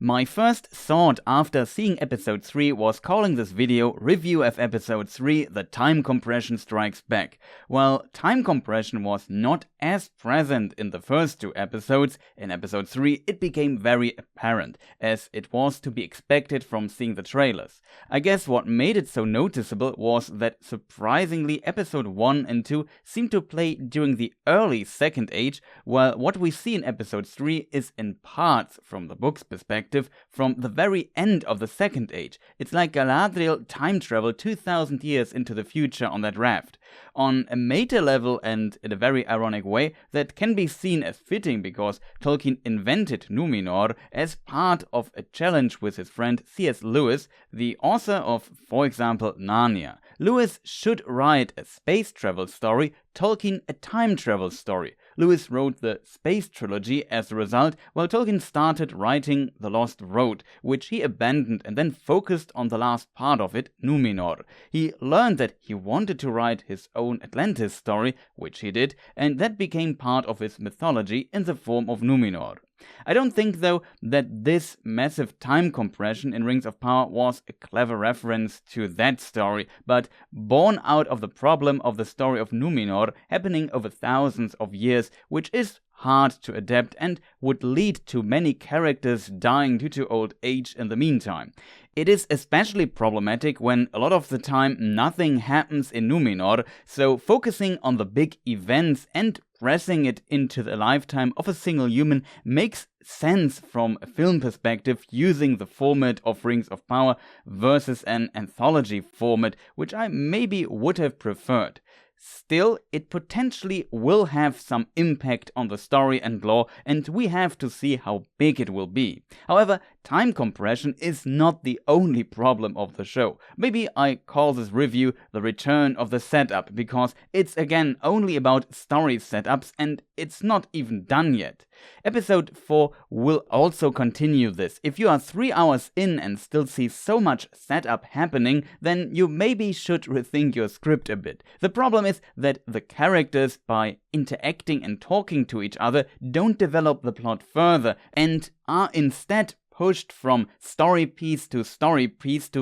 My first thought after seeing episode 3 was calling this video Review of episode 3, The Time Compression Strikes Back. Well, time compression was not as present in the first two episodes. In episode 3 it became very apparent, as it was to be expected from seeing the trailers. I guess what made it so noticeable was that surprisingly episode 1 and 2 seem to play during the early Second Age, while what we see in episode 3 is in parts, from the book's perspective, from the very end of the Second Age. It's like Galadril time traveled 2000 years into the future on that raft. On a meta level and in a very ironic way, that can be seen as fitting because Tolkien invented Numenor as part of a challenge with his friend C.S. Lewis, the author of, for example, Narnia. Lewis should write a space travel story, Tolkien a time travel story. Lewis wrote the Space Trilogy as a result, while Tolkien started writing The Lost Road, which he abandoned and then focused on the last part of it, Numenor. He learned that he wanted to write his own Atlantis story, which he did, and that became part of his mythology in the form of Numenor. I don't think, though, that this massive time compression in Rings of Power was a clever reference to that story, but born out of the problem of the story of Numenor happening over thousands of years, which is hard to adapt and would lead to many characters dying due to old age in the meantime. It is especially problematic when a lot of the time nothing happens in Numenor, so focusing on the big events and pressing it into the lifetime of a single human makes sense from a film perspective, using the format of Rings of Power versus an anthology format, which I maybe would have preferred. Still, it potentially will have some impact on the story and lore, and we have to see how big it will be. However, time compression is not the only problem of the show. Maybe I call this review The Return of the Setup, because it's again only about story setups and it's not even done yet. Episode 4 will also continue this. If you are 3 hours in and still see so much setup happening, then you maybe should rethink your script a bit. The problem is that the characters, by interacting and talking to each other, don't develop the plot further and are instead pushed from story piece to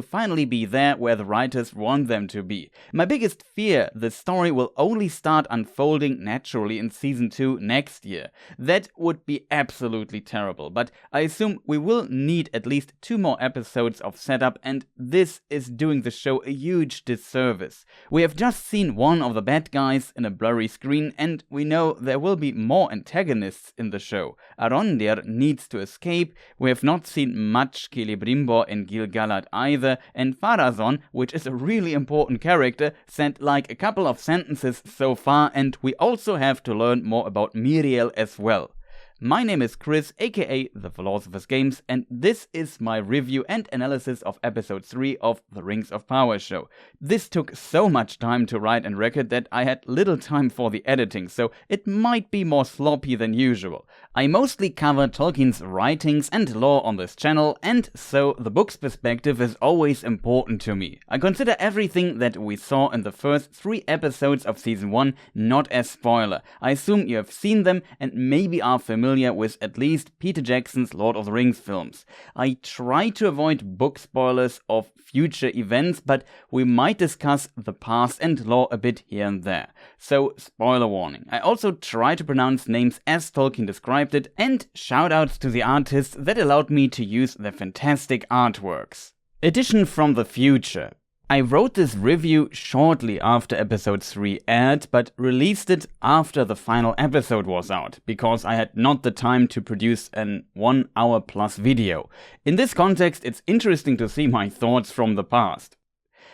finally be there where the writers want them to be. My biggest fear, the story will only start unfolding naturally in season 2 next year. That would be absolutely terrible, but I assume we will need at least 2 more episodes of setup, and this is doing the show a huge disservice. We have just seen one of the bad guys in a blurry screen, and we know there will be more antagonists in the show. Arondir needs to escape. We have not seen much Celebrimbor and Gil-galad either, and Pharazôn, which is a really important character, said like a couple of sentences so far, and we also have to learn more about Miriel as well. My name is Chris, aka The Philosopher's Games, and this is my review and analysis of episode 3 of the Rings of Power show. This took so much time to write and record that I had little time for the editing, so it might be more sloppy than usual. I mostly cover Tolkien's writings and lore on this channel, and so the book's perspective is always important to me. I consider everything that we saw in the first 3 episodes of season 1 not as spoiler. I assume you have seen them and maybe are familiar with at least Peter Jackson's Lord of the Rings films. I try to avoid book spoilers of future events, but we might discuss the past and lore a bit here and there. So, spoiler warning. I also try to pronounce names as Tolkien described it, and shoutouts to the artists that allowed me to use their fantastic artworks. Edition from the future. I wrote this review shortly after episode 3 aired, but released it after the final episode was out, because I had not the time to produce an 1 hour plus video. In this context, it's interesting to see my thoughts from the past.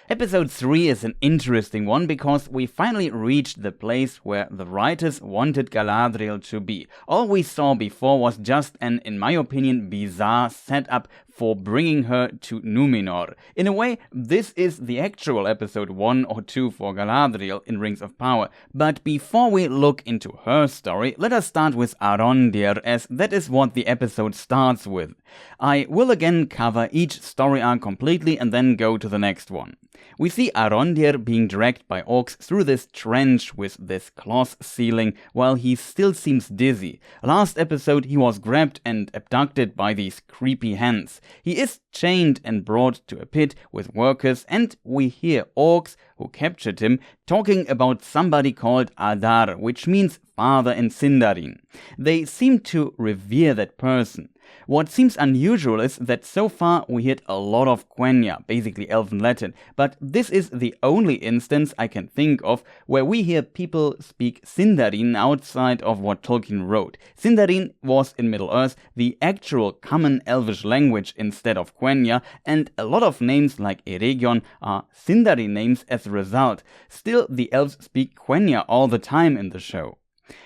Episode 3 is an interesting one because we finally reached the place where the writers wanted Galadriel to be. All we saw before was just an, in my opinion, bizarre setup for bringing her to Numenor. In a way, this is the actual episode 1 or 2 for Galadriel in Rings of Power. But before we look into her story, let us start with Arondir, as that is what the episode starts with. I will again cover each story arc completely and then go to the next one. We see Arondir being dragged by orcs through this trench with this cloth ceiling while he still seems dizzy. Last episode he was grabbed and abducted by these creepy hands. He is chained and brought to a pit with workers, and we hear orcs who captured him talking about somebody called Adar, which means father in Sindarin. They seem to revere that person. What seems unusual is that so far we heard a lot of Quenya, basically Elven Latin, but this is the only instance I can think of where we hear people speak Sindarin outside of what Tolkien wrote. Sindarin was in Middle-earth the actual common Elvish language instead of Quenya, and a lot of names like Eregion are Sindarin names as a result. Still, the elves speak Quenya all the time in the show.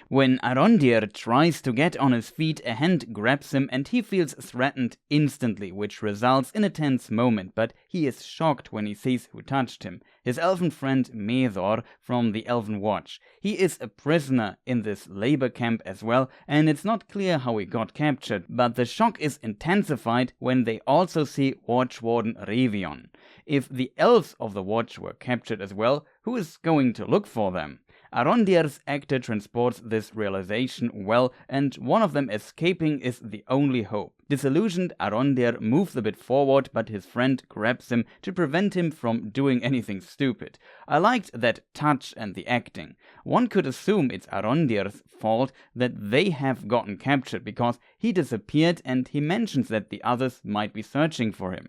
When Arondir tries to get on his feet, a hand grabs him and he feels threatened instantly, which results in a tense moment, but he is shocked when he sees who touched him. His elven friend Medor from the Elven Watch. He is a prisoner in this labor camp as well, and it's not clear how he got captured, but the shock is intensified when they also see Watchwarden Revion. If the elves of the Watch were captured as well, who is going to look for them? Arondir's actor transports this realization well, and one of them escaping is the only hope. Disillusioned, Arondir moves a bit forward, but his friend grabs him to prevent him from doing anything stupid. I liked that touch and the acting. One could assume it's Arondir's fault that they have gotten captured because he disappeared and he mentions that the others might be searching for him.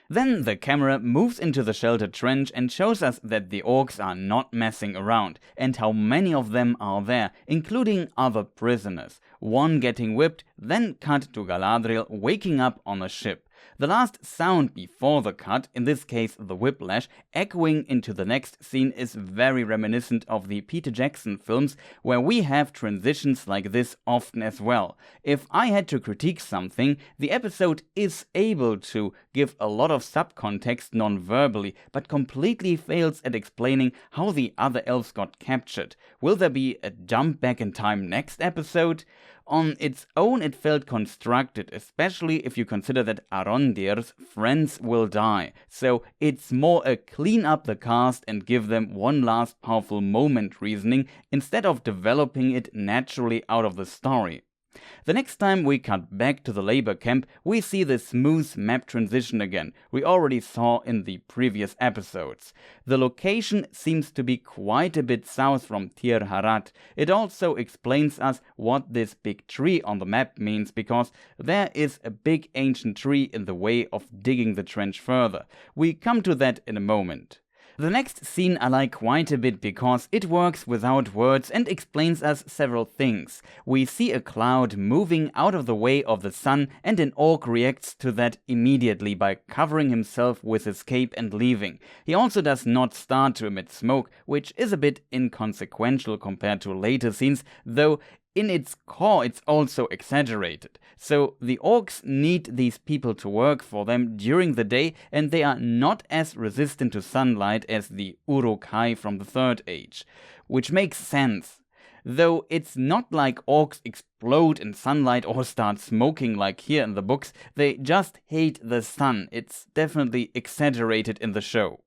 Then the camera moves into the sheltered trench and shows us that the orcs are not messing around, and how many of them are there, including other prisoners. One getting whipped, then cut to Galadril waking up on a ship. The last sound before the cut, in this case the whiplash, echoing into the next scene is very reminiscent of the Peter Jackson films, where we have transitions like this often as well. If I had to critique something, the episode is able to give a lot of subcontext non-verbally, but completely fails at explaining how the other elves got captured. Will there be a jump back in time next episode? On its own it felt constructed, especially if you consider that Arondir's friends will die, so it's more a clean up the cast and give them one last powerful moment reasoning instead of developing it naturally out of the story. The next time we cut back to the labor camp, we see the smooth map transition again, we already saw in the previous episodes. The location seems to be quite a bit south from Tir Harat. It also explains us what this big tree on the map means, because there is a big ancient tree in the way of digging the trench further. We come to that in a moment. The next scene I like quite a bit because it works without words and explains us several things. We see a cloud moving out of the way of the sun, and an orc reacts to that immediately by covering himself with his cape and leaving. He also does not start to emit smoke, which is a bit inconsequential compared to later scenes, though in its core it's also exaggerated. So the orcs need these people to work for them during the day, and they are not as resistant to sunlight as the Uruk-hai from the Third Age, which makes sense. Though it's not like orcs explode in sunlight or start smoking like here in the books, they just hate the sun. It's definitely exaggerated in the show.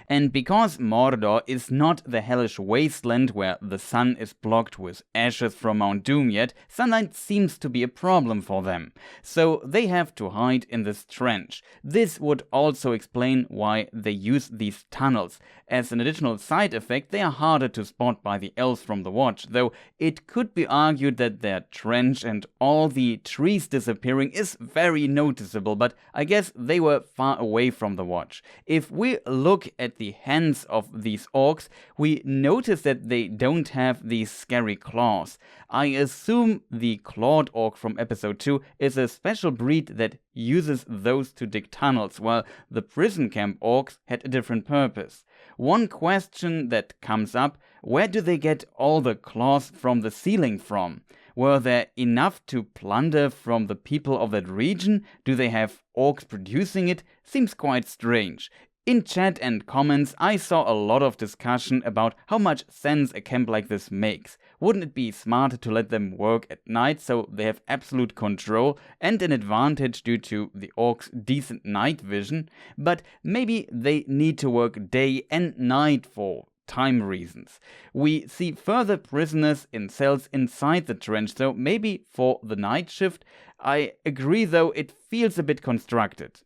And because Mordor is not the hellish wasteland where the sun is blocked with ashes from Mount Doom yet, sunlight seems to be a problem for them. So they have to hide in this trench. This would also explain why they use these tunnels. As an additional side effect, they are harder to spot by the elves from the Watch, though it could be argued that their trench and all the trees disappearing is very noticeable, but I guess they were far away from the Watch. If we look at the hands of these orcs, we notice that they don't have these scary claws. I assume the clawed orc from episode 2 is a special breed that uses those to dig tunnels, while the prison camp orcs had a different purpose. One question that comes up: where do they get all the claws from the ceiling from? Were there enough to plunder from the people of that region? Do they have orcs producing it? Seems quite strange. In chat and comments, I saw a lot of discussion about how much sense a camp like this makes. wouldn't it be smarter to let them work at night so they have absolute control and an advantage due to the orcs' decent night vision? But maybe they need to work day and night for time reasons. We see further prisoners in cells inside the trench, so maybe for the night shift. I agree, though, it feels a bit constructed.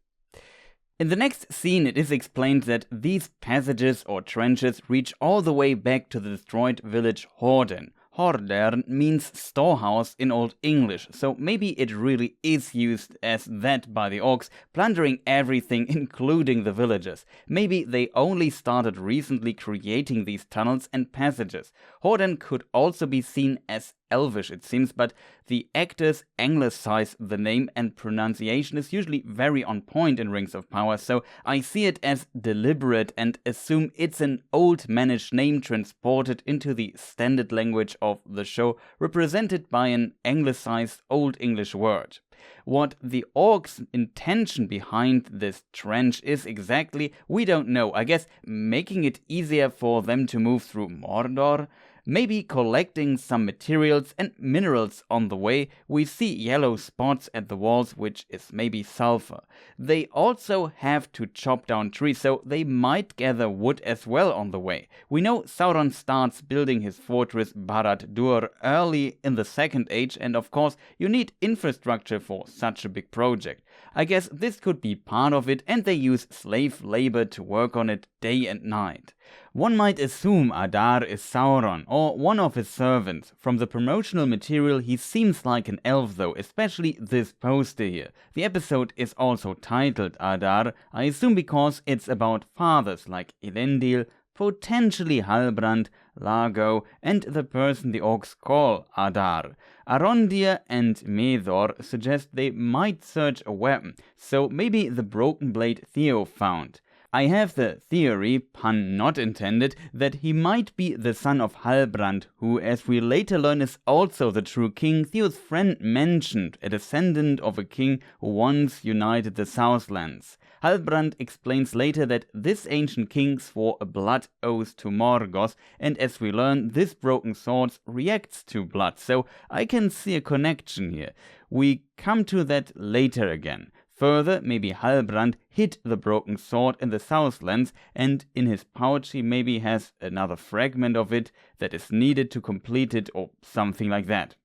In the next scene, it is explained that these passages or trenches reach all the way back to the destroyed village Horden. Hordern means storehouse in Old English, so maybe it really is used as that by the orcs, plundering everything including the villagers. Maybe they only started recently creating these tunnels and passages. Horden could also be seen as Elvish, it seems, but the actors anglicize the name and pronunciation is usually very on point in Rings of Power, so I see it as deliberate and assume it's an old mannish name transported into the standard language of the show, represented by an anglicized Old English word. What the orcs' intention behind this trench is exactly, we don't know. I guess making it easier for them to move through Mordor? Maybe collecting some materials and minerals on the way. We see yellow spots at the walls, which is maybe sulfur. They also have to chop down trees, so they might gather wood as well on the way. We know Sauron starts building his fortress Barad-dûr early in the Second Age, and of course you need infrastructure for such a big project. I guess this could be part of it, and they use slave labor to work on it day and night. One might assume Adar is Sauron, or one of his servants. From the promotional material he seems like an elf though, especially this poster here. The episode is also titled Adar, I assume because it's about fathers like Elendil, potentially Halbrand, Largo, and the person the orcs call Adar. Arondir and Medor suggest they might search a weapon, so maybe the broken blade Theo found. I have the theory, pun not intended, that he might be the son of Halbrand, who, as we later learn, is also the true king Theo's friend mentioned, a descendant of a king who once united the Southlands. Halbrand explains later that this ancient king swore a blood oath to Morgoth, and as we learn, this broken sword reacts to blood, so I can see a connection here. We come to that later again. Further, maybe Halbrand hid the broken sword in the Southlands, and in his pouch he maybe has another fragment of it that is needed to complete it, or something like that.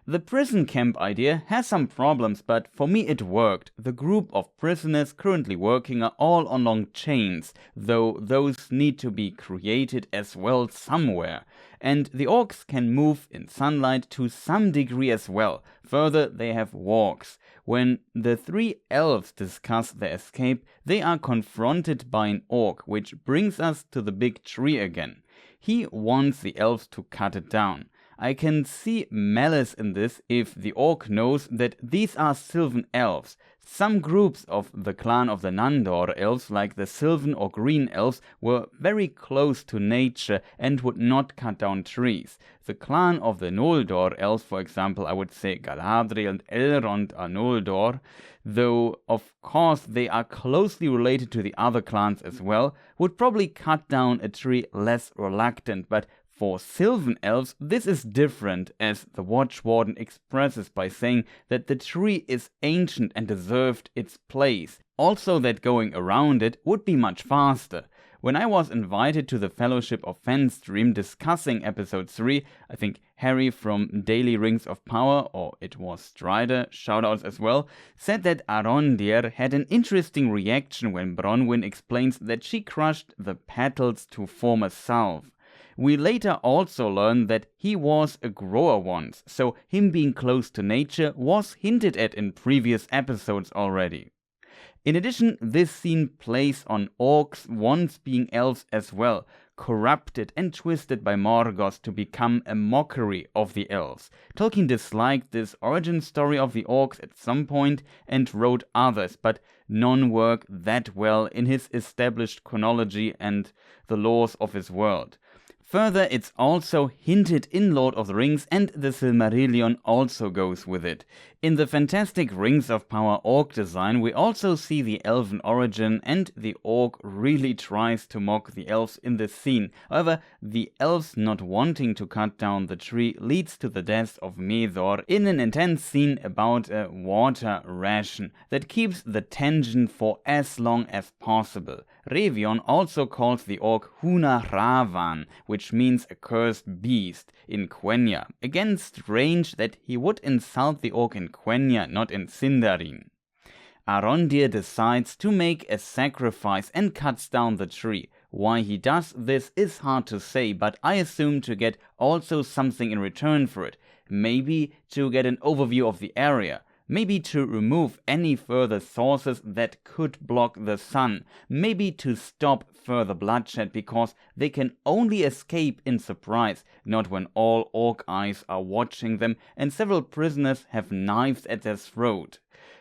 The prison camp idea has some problems, but for me it worked. The group of prisoners currently working are all on long chains, though those need to be created as well somewhere. And the orcs can move in sunlight to some degree as well. Further, they have walks. When the three elves discuss their escape, they are confronted by an orc, which brings us to the big tree again. He wants the elves to cut it down. I can see malice in this if the orc knows that these are Sylvan elves. Some groups of the clan of the Nandor elves, like the Sylvan or Green elves, were very close to nature and would not cut down trees. The clan of the Noldor elves, for example, I would say Galadril and Elrond are Noldor, though of course they are closely related to the other clans as well, would probably cut down a tree less reluctant, but for Sylvan elves, this is different, as the Watchwarden expresses by saying that the tree is ancient and deserved its place. Also that going around it would be much faster. When I was invited to the Fellowship of Fen stream discussing episode 3, I think Harry from Daily Rings of Power, or it was Strider, shoutouts as well, said that Arondir had an interesting reaction when Bronwyn explains that she crushed the petals to form a salve. We later also learn that he was a grower once, so him being close to nature was hinted at in previous episodes already. In addition, this scene plays on orcs once being elves as well, corrupted and twisted by Morgoth to become a mockery of the elves. Tolkien disliked this origin story of the orcs at some point and wrote others, but none work that well in his established chronology and the laws of his world. Further, it's also hinted in Lord of the Rings, and the Silmarillion also goes with it. In the fantastic Rings of Power orc design, we also see the elven origin, and the orc really tries to mock the elves in this scene. However, the elves not wanting to cut down the tree leads to the death of Methor in an intense scene about a water ration that keeps the tension for as long as possible. Revion also calls the orc Huna Ravan, which means a cursed beast, in Quenya. Again, strange that he would insult the orc in Quenya, not in Sindarin. Arondir decides to make a sacrifice and cuts down the tree. Why he does this is hard to say, but I assume to get also something in return for it. Maybe to get an overview of the area. Maybe to remove any further sources that could block the sun. Maybe to stop further bloodshed, because they can only escape in surprise, not when all orc eyes are watching them and several prisoners have knives at their throat.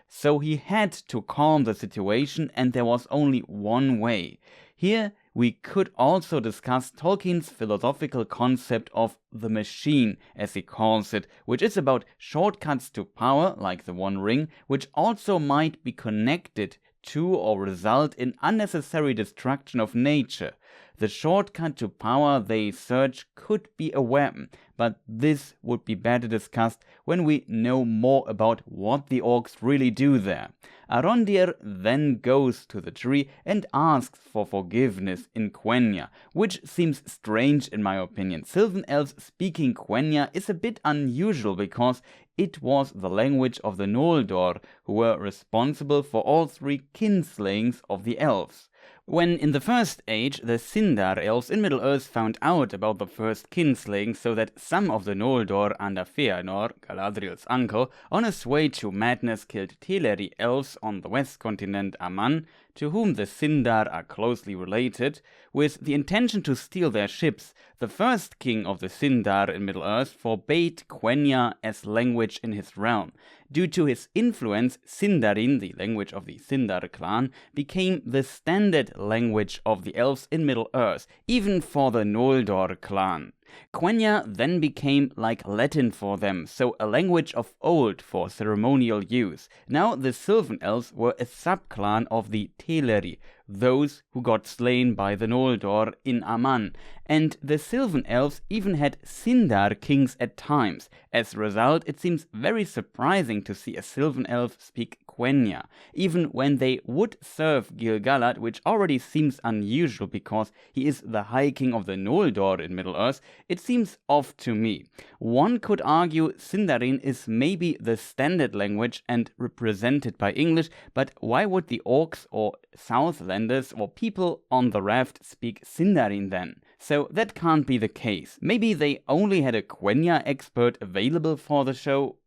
So he had to calm the situation, and there was only one way. Here we could also discuss Tolkien's philosophical concept of the machine, as he calls it, which is about shortcuts to power, like the One Ring, which also might be connected to or result in unnecessary destruction of nature. The shortcut to power they search could be a weapon, but this would be better discussed when we know more about what the orcs really do there. Arondir then goes to the tree and asks for forgiveness in Quenya, which seems strange in my opinion. Sylvan elves speaking Quenya is a bit unusual because it was the language of the Noldor, who were responsible for all three kinslayings of the elves. When in the First Age the Sindar elves in Middle-earth found out about the first kinslaying, so that some of the Noldor under Feanor, Galadril's uncle, on his way to madness killed Teleri elves on the west continent Aman, to whom the Sindar are closely related, with the intention to steal their ships, the first king of the Sindar in Middle-earth forbade Quenya as language in his realm. Due to his influence, Sindarin, the language of the Sindar clan, became the standard language of the elves in Middle-earth, even for the Noldor clan. Quenya then became like Latin for them, so a language of old for ceremonial use. Now the Sylvan elves were a subclan of the Teleri, those who got slain by the Noldor in Aman, and the Sylvan elves even had Sindar kings at times. As a result, it seems very surprising to see a Sylvan elf speak Quenya, even when they would serve Gil-galad, which already seems unusual because he is the High King of the Noldor in Middle-earth. It seems off to me. One could argue Sindarin is maybe the standard language and represented by English, but why would the orcs or Southlanders or people on the raft speak Sindarin then? So that can't be the case. Maybe they only had a Quenya expert available for the show.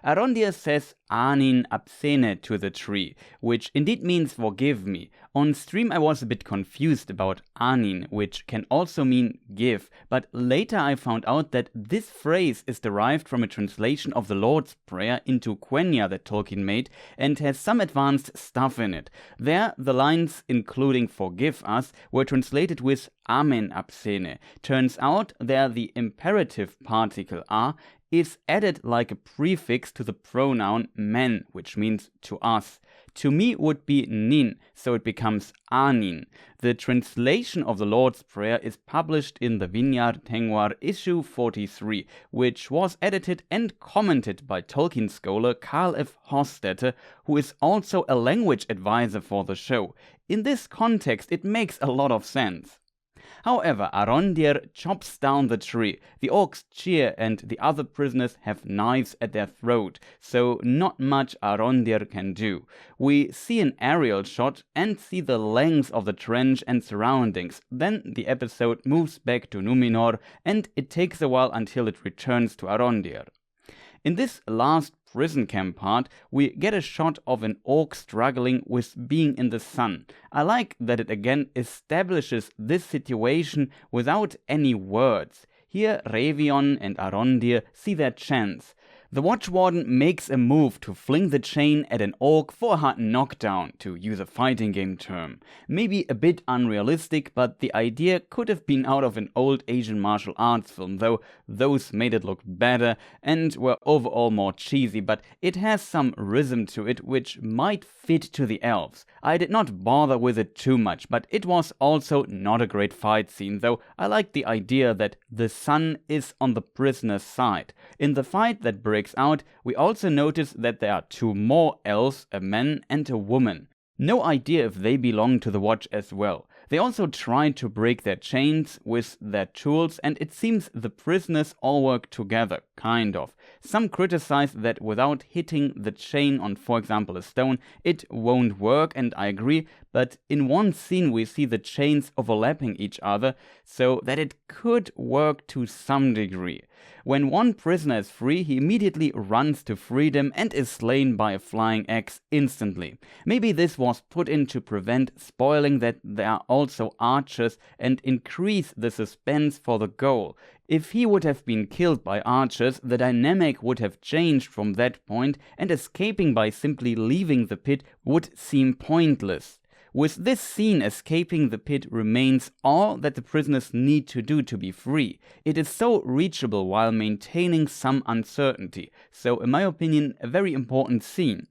Arondir says Anin absene to the tree, which indeed means forgive me. On stream I was a bit confused about Anin, which can also mean give, but later I found out that this phrase is derived from a translation of the Lord's Prayer into Quenya that Tolkien made and has some advanced stuff in it. There, the lines including forgive us were translated with Amen absene. Turns out there the imperative particle a is added like a prefix to the pronoun men, which means to us. To me would be nin, so it becomes anin. The translation of the Lord's Prayer is published in the Vineyard Tengwar issue 43, which was edited and commented by Tolkien scholar Karl F. Hostetter, who is also a language advisor for the show. In this context, it makes a lot of sense. However, Arondir chops down the tree. The orcs cheer and the other prisoners have knives at their throat, so not much Arondir can do. We see an aerial shot and see the length of the trench and surroundings. Then the episode moves back to Numenor and it takes a while until it returns to Arondir. In this last prison camp part, we get a shot of an orc struggling with being in the sun. I like that it again establishes this situation without any words. Here Revion and Arondir see their chance. The Watchwarden makes a move to fling the chain at an orc for a hard knockdown, to use a fighting game term. Maybe a bit unrealistic, but the idea could have been out of an old Asian martial arts film, though those made it look better and were overall more cheesy, but it has some rhythm to it which might fit to the elves. I did not bother with it too much, but it was also not a great fight scene, though I liked the idea that the sun is on the prisoner's side. In the fight that breaks out, we also notice that there are two more elves, a man and a woman. No idea if they belong to the Watch as well. They also tried to break their chains with their tools, and it seems the prisoners all work together, kind of. Some criticize that without hitting the chain on, for example, a stone, it won't work, and I agree, but in one scene we see the chains overlapping each other, so that it could work to some degree. When one prisoner is free, he immediately runs to freedom and is slain by a flying axe instantly. Maybe this was put in to prevent spoiling that there are also archers and increase the suspense for the goal. If he would have been killed by archers, the dynamic would have changed from that point, and escaping by simply leaving the pit would seem pointless. With this scene, escaping the pit remains all that the prisoners need to do to be free. It is so reachable while maintaining some uncertainty, so in my opinion, a very important scene.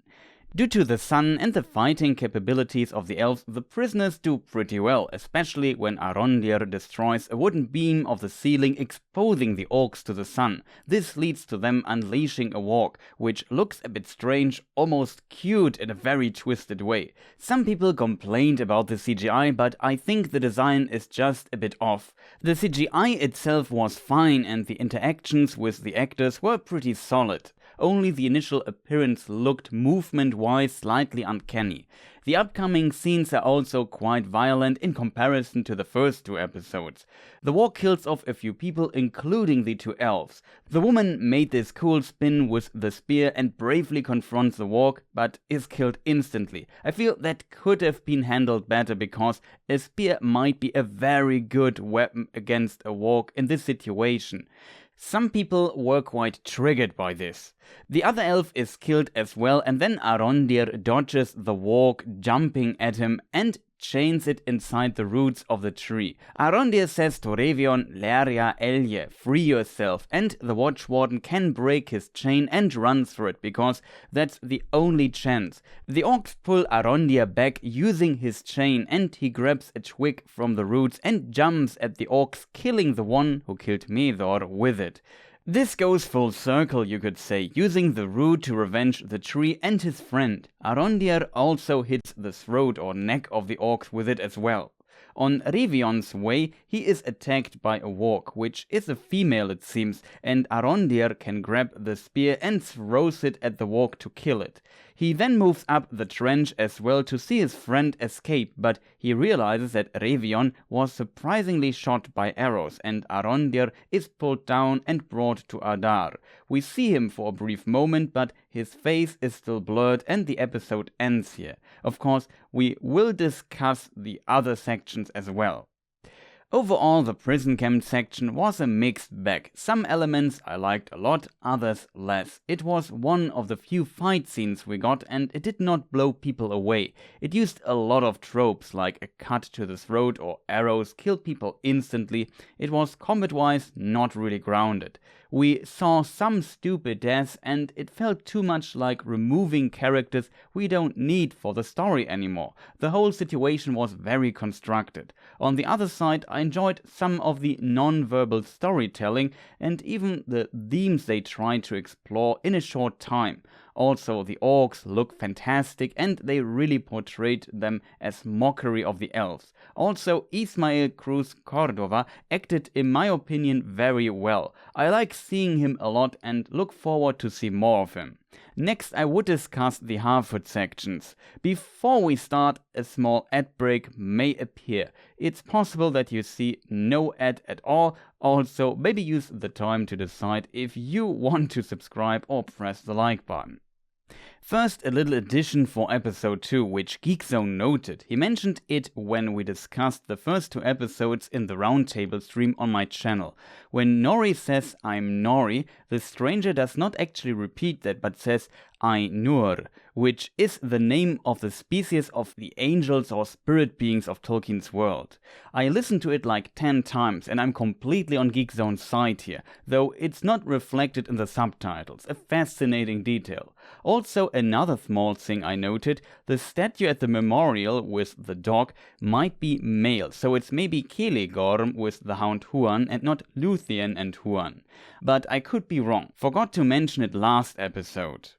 Due to the sun and the fighting capabilities of the elves, the prisoners do pretty well, especially when Arondir destroys a wooden beam of the ceiling, exposing the orcs to the sun. This leads to them unleashing a walk, which looks a bit strange, almost cute in a very twisted way. Some people complained about the CGI, but I think the design is just a bit off. The CGI itself was fine and the interactions with the actors were pretty solid. Only the initial appearance looked movement-wise slightly uncanny. The upcoming scenes are also quite violent in comparison to the first two episodes. The war kills off a few people, including the two elves. The woman made this cool spin with the spear and bravely confronts the warg, but is killed instantly. I feel that could have been handled better, because a spear might be a very good weapon against a warg in this situation. Some people were quite triggered by this. The other elf is killed as well, and then Arondir dodges the warg jumping at him and chains it inside the roots of the tree. Arondir says to Revion, Leria Elje, free yourself, and the Watchwarden can break his chain and run through it, because that's the only chance. The orcs pull Arondir back using his chain, and he grabs a twig from the roots and jumps at the orcs, killing the one who killed Medor with it. This goes full circle, you could say, using the root to revenge the tree and his friend. Arondir also hits the throat or neck of the orcs with it as well. On Revion's way, he is attacked by a warg, which is a female it seems, and Arondir can grab the spear and throws it at the warg to kill it. He then moves up the trench as well to see his friend escape, but he realizes that Revion was surprisingly shot by arrows, and Arondir is pulled down and brought to Adar. We see him for a brief moment, but his face is still blurred and the episode ends here. Of course, we will discuss the other sections as well. Overall, the prison camp section was a mixed bag. Some elements I liked a lot, others less. It was one of the few fight scenes we got, and it did not blow people away. It used a lot of tropes, like a cut to the throat or arrows killed people instantly. It was combat-wise not really grounded. We saw some stupid deaths, and it felt too much like removing characters we don't need for the story anymore. The whole situation was very constructed. On the other side, I enjoyed some of the non-verbal storytelling and even the themes they tried to explore in a short time. Also, the orcs look fantastic and they really portrayed them as mockery of the elves. Also, Ismael Cruz Cordova acted, in my opinion, very well. I like seeing him a lot and look forward to see more of him. Next, I would discuss the Harfoot sections. Before we start, a small ad break may appear. It's possible that you see no ad at all. Also, maybe use the time to decide if you want to subscribe or press the like button. First, a little addition for episode 2, which Geekzone noted. He mentioned it when we discussed the first 2 episodes in the roundtable stream on my channel. When Nori says I'm Nori, the stranger does not actually repeat that but says Ainur, which is the name of the species of the angels or spirit beings of Tolkien's world. I listened to it like 10 times and I'm completely on Geekzone's side here, though it's not reflected in the subtitles, a fascinating detail. Also, another small thing I noted, the statue at the memorial with the dog might be male, so it's maybe Celegorm with the hound Huan and not Luthien and Huan. But I could be wrong, forgot to mention it last episode.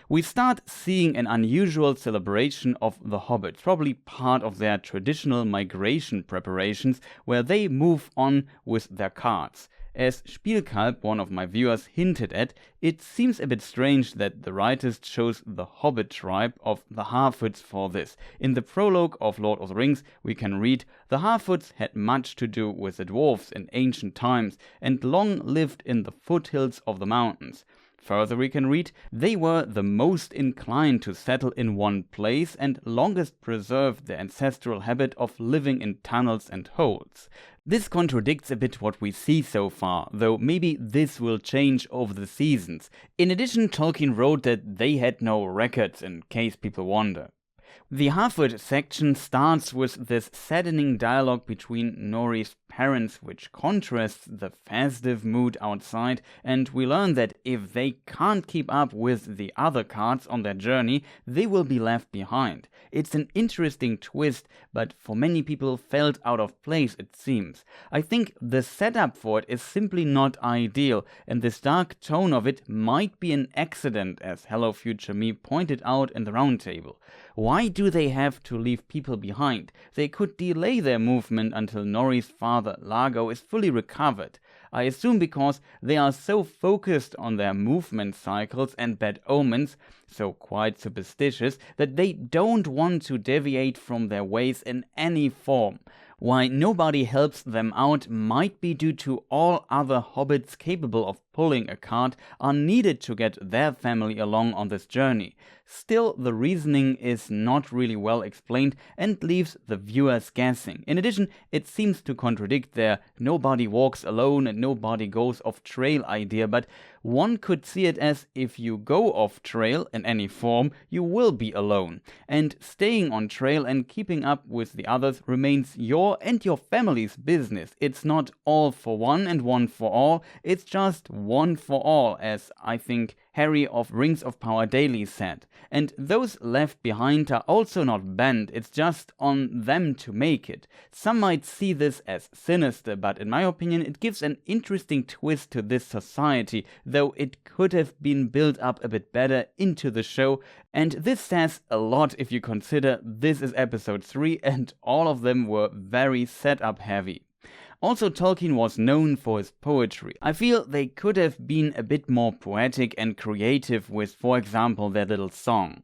We start seeing an unusual celebration of the Hobbits, probably part of their traditional migration preparations, where they move on with their carts. As Spielkalb, one of my viewers, hinted at, it seems a bit strange that the writers chose the Hobbit tribe of the Harfoots for this. In the prologue of Lord of the Rings, we can read, "The Harfoots had much to do with the dwarves in ancient times, and long lived in the foothills of the mountains." Further we can read, "They were the most inclined to settle in one place and longest preserved their ancestral habit of living in tunnels and holes." This contradicts a bit what we see so far, though maybe this will change over the seasons. In addition, Tolkien wrote that they had no records, in case people wonder. The Harfoot section starts with this saddening dialogue between Nori's parents, which contrasts the festive mood outside, and we learn that if they can't keep up with the other carts on their journey, they will be left behind. It's an interesting twist, but for many people felt out of place, it seems. I think the setup for it is simply not ideal, and this dark tone of it might be an accident, as Hello Future Me pointed out in the roundtable. Why do they have to leave people behind? They could delay their movement until Nori's father, Largo, is fully recovered. I assume because they are so focused on their movement cycles and bad omens, so quite superstitious, that they don't want to deviate from their ways in any form. Why nobody helps them out might be due to all other hobbits capable of pulling a cart are needed to get their family along on this journey. Still, the reasoning is not really well explained and leaves the viewers guessing. In addition, it seems to contradict their nobody walks alone and nobody goes off trail idea, but one could see it as if you go off trail in any form, you will be alone. And staying on trail and keeping up with the others remains your and your family's business. It's not all for one and one for all, it's just one for all, as I think Harry of Rings of Power Daily said. And those left behind are also not banned, it's just on them to make it. Some might see this as sinister, but in my opinion it gives an interesting twist to this society, though it could have been built up a bit better into the show, and this says a lot if you consider this is episode 3 and all of them were very setup heavy. Also, Tolkien was known for his poetry. I feel they could have been a bit more poetic and creative with, for example, their little song.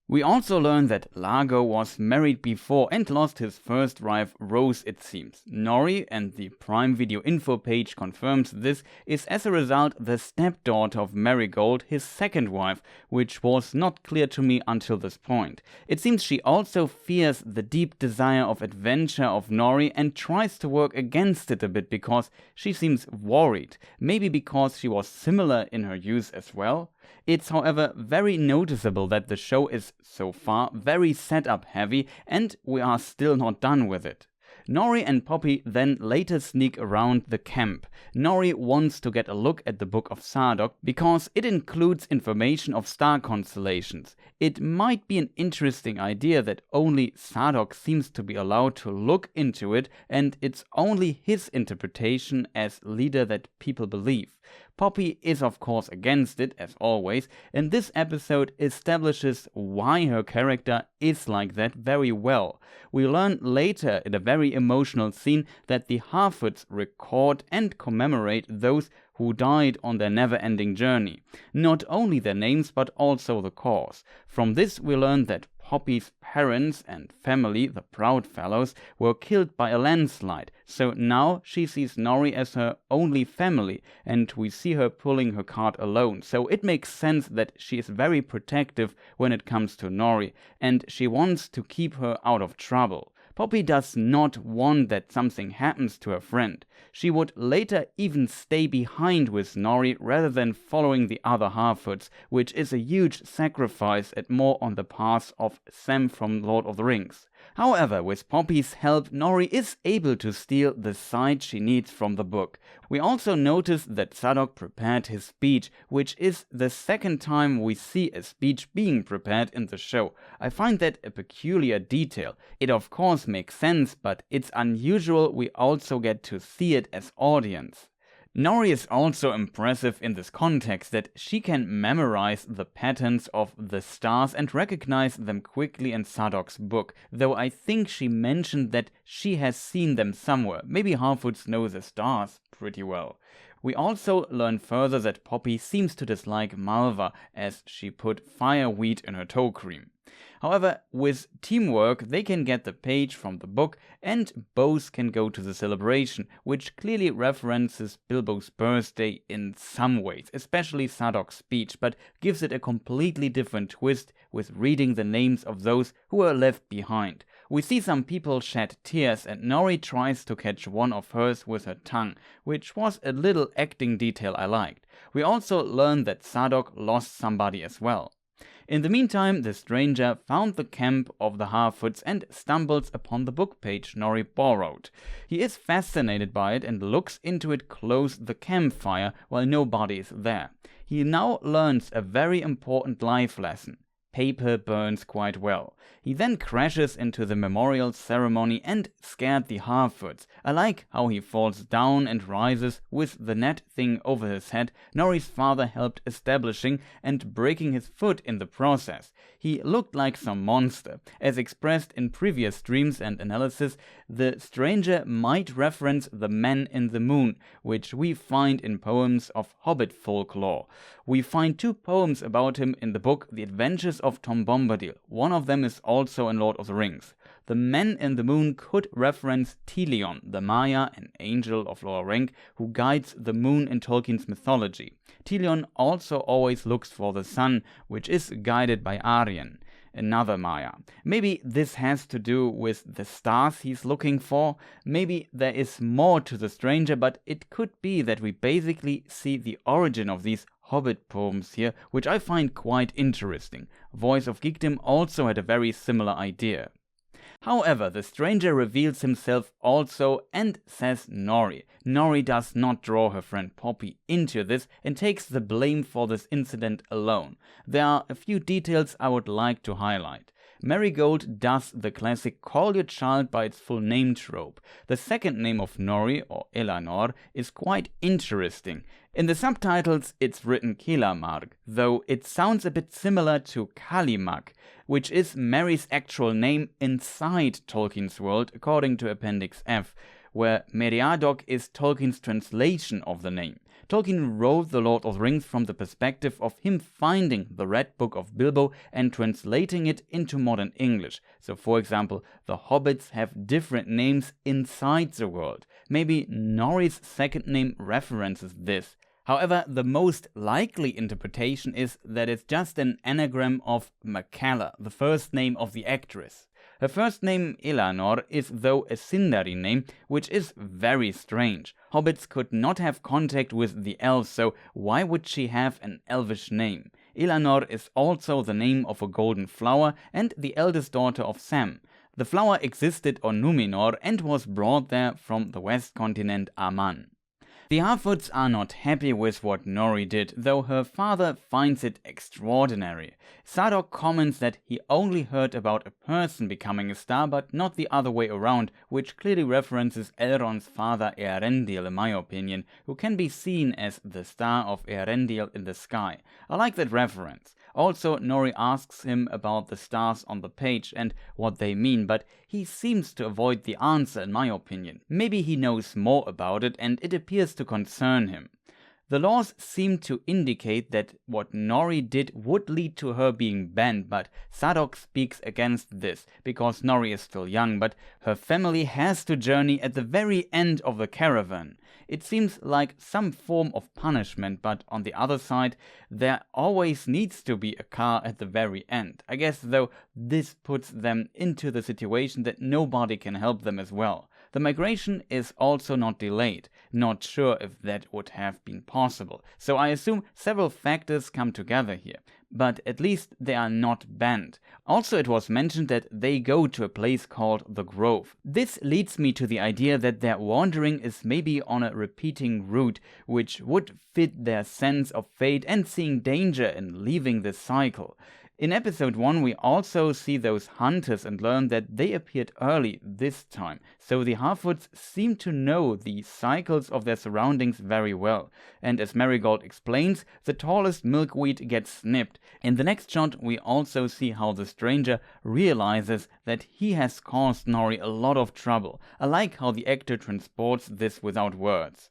We also learn that Largo was married before and lost his first wife Rose, it seems. Nori, and the Prime Video info page confirms this, is as a result the stepdaughter of Marigold, his second wife, which was not clear to me until this point. It seems she also fears the deep desire of adventure of Nori and tries to work against it a bit because she seems worried. Maybe because she was similar in her youth as well? It's however very noticeable that the show is so far very setup heavy and we are still not done with it. Nori and Poppy then later sneak around the camp. Nori wants to get a look at the Book of Sadok because it includes information of star constellations. It might be an interesting idea that only Sadok seems to be allowed to look into it and it's only his interpretation as leader that people believe. Poppy is of course against it, as always, and this episode establishes why her character is like that very well. We learn later in a very emotional scene that the Harfoots record and commemorate those who died on their never-ending journey. Not only their names, but also the cause. From this we learn that Poppy's parents and family, the Proudfellows, were killed by a landslide, so now she sees Nori as her only family, and we see her pulling her cart alone, so it makes sense that she is very protective when it comes to Nori, and she wants to keep her out of trouble. Poppy does not want that something happens to her friend. She would later even stay behind with Nori rather than following the other Harfoots, which is a huge sacrifice and more on the path of Sam from Lord of the Rings. However, with Poppy's help, Nori is able to steal the sight she needs from the book. We also notice that Sadok prepared his speech, which is the second time we see a speech being prepared in the show. I find that a peculiar detail. It of course makes sense, but it's unusual we also get to see it as audience. Nori is also impressive in this context that she can memorize the patterns of the stars and recognize them quickly in Sadok's book, though I think she mentioned that she has seen them somewhere. Maybe Harfoots know the stars pretty well. We also learn further that Poppy seems to dislike Malva as she put fireweed in her toe cream. However, with teamwork they can get the page from the book and both can go to the celebration, which clearly references Bilbo's birthday in some ways, especially Sadok's speech, but gives it a completely different twist with reading the names of those who were left behind. We see some people shed tears and Nori tries to catch one of hers with her tongue, which was a little acting detail I liked. We also learn that Sadok lost somebody as well. In the meantime, the stranger found the camp of the Harfoots and stumbles upon the book page Nori borrowed. He is fascinated by it and looks into it close the campfire while nobody is there. He now learns a very important life lesson. Paper burns quite well. He then crashes into the memorial ceremony and scared the Harfoots. I like how he falls down and rises with the net thing over his head Nori's father helped establishing and breaking his foot in the process. He looked like some monster. As expressed in previous streams and analysis, the stranger might reference the Man in the Moon, which we find in poems of Hobbit folklore. We find two poems about him in the book The Adventures of Tom Bombadil. One of them is also in Lord of the Rings. The Man in the Moon could reference Tilion, the Maya, an angel of lower rank, who guides the moon in Tolkien's mythology. Tilion also always looks for the sun, which is guided by Arien, another Maya. Maybe this has to do with the stars he's looking for. Maybe there is more to the stranger, but it could be that we basically see the origin of these Hobbit poems here, which I find quite interesting. Voice of Geekdom also had a very similar idea. However, the stranger reveals himself also and says Nori. Nori does not draw her friend Poppy into this and takes the blame for this incident alone. There are a few details I would like to highlight. Marigold does the classic call your child by its full name trope. The second name of Nori, or Elanor, is quite interesting. In the subtitles it's written Kilamarg, though it sounds a bit similar to Kalimag, which is Mary's actual name inside Tolkien's world according to Appendix F, where Meriadoc is Tolkien's translation of the name. Tolkien wrote The Lord of the Rings from the perspective of him finding the Red Book of Bilbo and translating it into modern English. So for example, the hobbits have different names inside the world. Maybe Nori's second name references this. However, the most likely interpretation is that it's just an anagram of Macalla, the first name of the actress. Her first name, Elanor, is though a Sindari name, which is very strange. Hobbits could not have contact with the elves, so why would she have an elvish name? Elanor is also the name of a golden flower and the eldest daughter of Sam. The flower existed on Numenor and was brought there from the west continent Aman. The Harfoots are not happy with what Nori did, though her father finds it extraordinary. Sadok comments that he only heard about a person becoming a star, but not the other way around, which clearly references Elrond's father Erendio in my opinion, who can be seen as the Star of Erendio in the sky. I like that reference. Also, Nori asks him about the stars on the page and what they mean, but he seems to avoid the answer in my opinion. Maybe he knows more about it and it appears to concern him. The laws seem to indicate that what Nori did would lead to her being banned, but Sadok speaks against this, because Nori is still young, but her family has to journey at the very end of the caravan. It seems like some form of punishment, but on the other side, there always needs to be a car at the very end. I guess, though, this puts them into the situation that nobody can help them as well. The migration is also not delayed. Not sure if that would have been possible. So I assume several factors come together here. But at least they are not banned. Also, it was mentioned that they go to a place called the Grove. This leads me to the idea that their wandering is maybe on a repeating route, which would fit their sense of fate and seeing danger in leaving this cycle. In episode 1 we also see those hunters and learn that they appeared early this time, so the Harfoots seem to know the cycles of their surroundings very well. And as Marigold explains, the tallest milkweed gets snipped. In the next shot we also see how the stranger realizes that he has caused Nori a lot of trouble. I like how the actor transports this without words.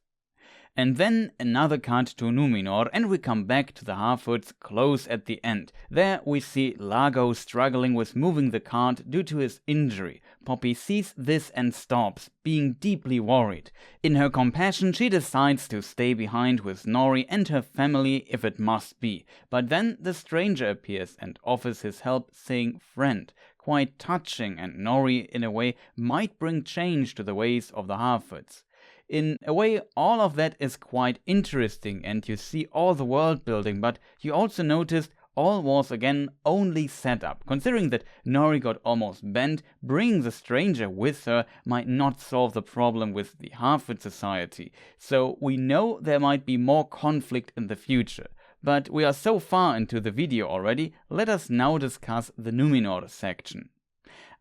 And then another cut to Numenor, and we come back to the Harfoots close at the end. There we see Largo struggling with moving the cart due to his injury. Poppy sees this and stops, being deeply worried. In her compassion, she decides to stay behind with Nori and her family if it must be. But then the stranger appears and offers his help, saying friend. Quite touching, and Nori, in a way, might bring change to the ways of the Harfoots. In a way, all of that is quite interesting, and you see all the world building, but you also noticed all was again only set up. Considering that Nori got almost bent, bringing the stranger with her might not solve the problem with the Harfoot society. So we know there might be more conflict in the future. But we are so far into the video already, let us now discuss the Numenor section.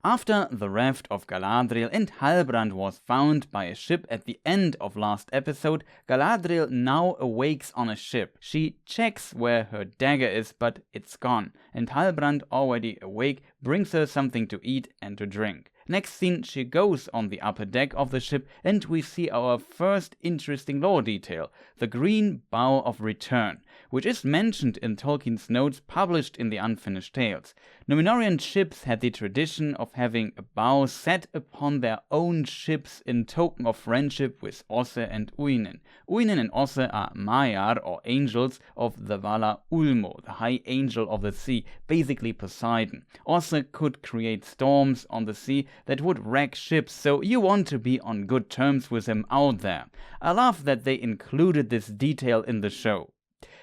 After the raft of Galadril and Halbrand was found by a ship at the end of last episode, Galadril now awakes on a ship. She checks where her dagger is, but it's gone, and Halbrand, already awake, brings her something to eat and to drink. Next scene, she goes on the upper deck of the ship and we see our first interesting lore detail, the green bow of return, which is mentioned in Tolkien's notes published in the Unfinished Tales. Numenorean ships had the tradition of having a bow set upon their own ships in token of friendship with Osse and Uinen. Uinen and Osse are Maiar, or angels of the Vala Ulmo, the high angel of the sea, basically Poseidon. Osse could create storms on the sea that would wreck ships, so you want to be on good terms with him out there. I love that they included this detail in the show.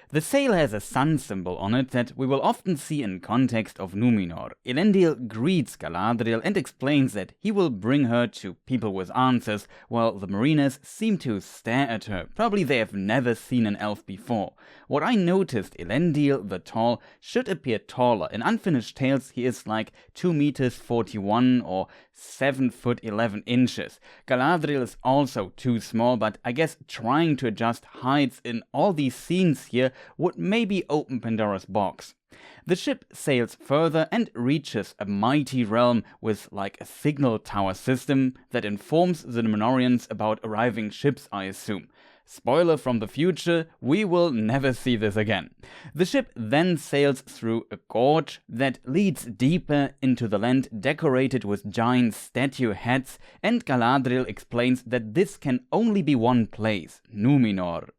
The sail has a sun symbol on it that we will often see in context of Numenor. Elendil greets Galadriel and explains that he will bring her to people with answers, while the mariners seem to stare at her. Probably they have never seen an elf before. What I noticed, Elendil the Tall should appear taller. In Unfinished Tales he is like 2 meters 41 or 7 foot 11 inches. Galadriel is also too small, but I guess trying to adjust heights in all these scenes here would maybe open Pandora's box. The ship sails further and reaches a mighty realm with like a signal tower system that informs the Numenorians about arriving ships, I assume. Spoiler from the future, we will never see this again. The ship then sails through a gorge that leads deeper into the land, decorated with giant statue heads, and Galadriel explains that this can only be one place, Numenor.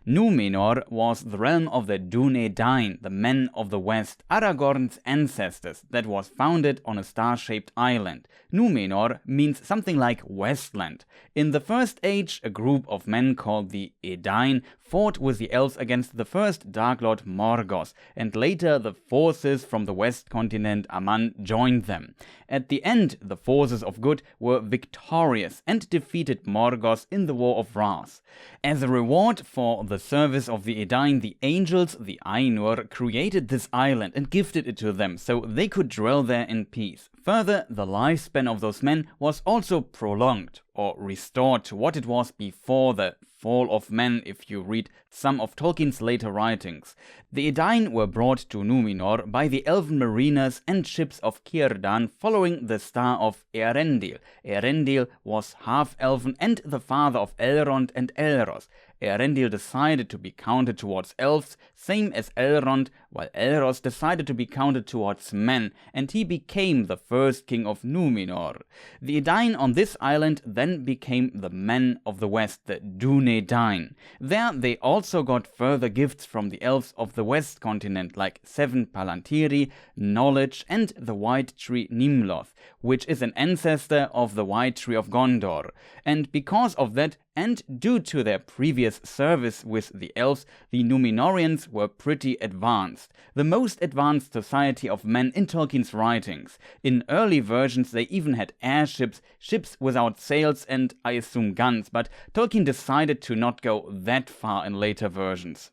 Numenor was the realm of the Dunedain, the Men of the West, Aragorn's ancestors, that was founded on a star-shaped island. Numenor means something like Westland. In the First Age, a group of men called the Edain fought with the elves against the first Dark Lord Morgoth, and later the forces from the West continent Aman joined them. At the end, the forces of good were victorious and defeated Morgoth in the War of Wrath. As a reward for the service of the Edain, the angels, the Ainur, created this island and gifted it to them so they could dwell there in peace. Further, the lifespan of those men was also prolonged, or restored to what it was before the fall of men, if you read some of Tolkien's later writings. The Edain were brought to Numenor by the elven mariners and ships of Círdan following the Star of Erendio. Erendio was half-elven and the father of Elrond and Elros. Erendiel decided to be counted towards elves, same as Elrond, while Elros decided to be counted towards men, and he became the first king of Númenor. The Edain on this island then became the men of the west, the Dúnedain. There they also got further gifts from the elves of the west continent, like 7 Palantiri, knowledge, and the white tree Nimloth, which is an ancestor of the white tree of Gondor. And because of that, and due to their previous service with the elves, the Númenóreans were pretty advanced. The most advanced society of men in Tolkien's writings. In early versions they even had airships, ships without sails, and I assume guns, but Tolkien decided to not go that far in later versions.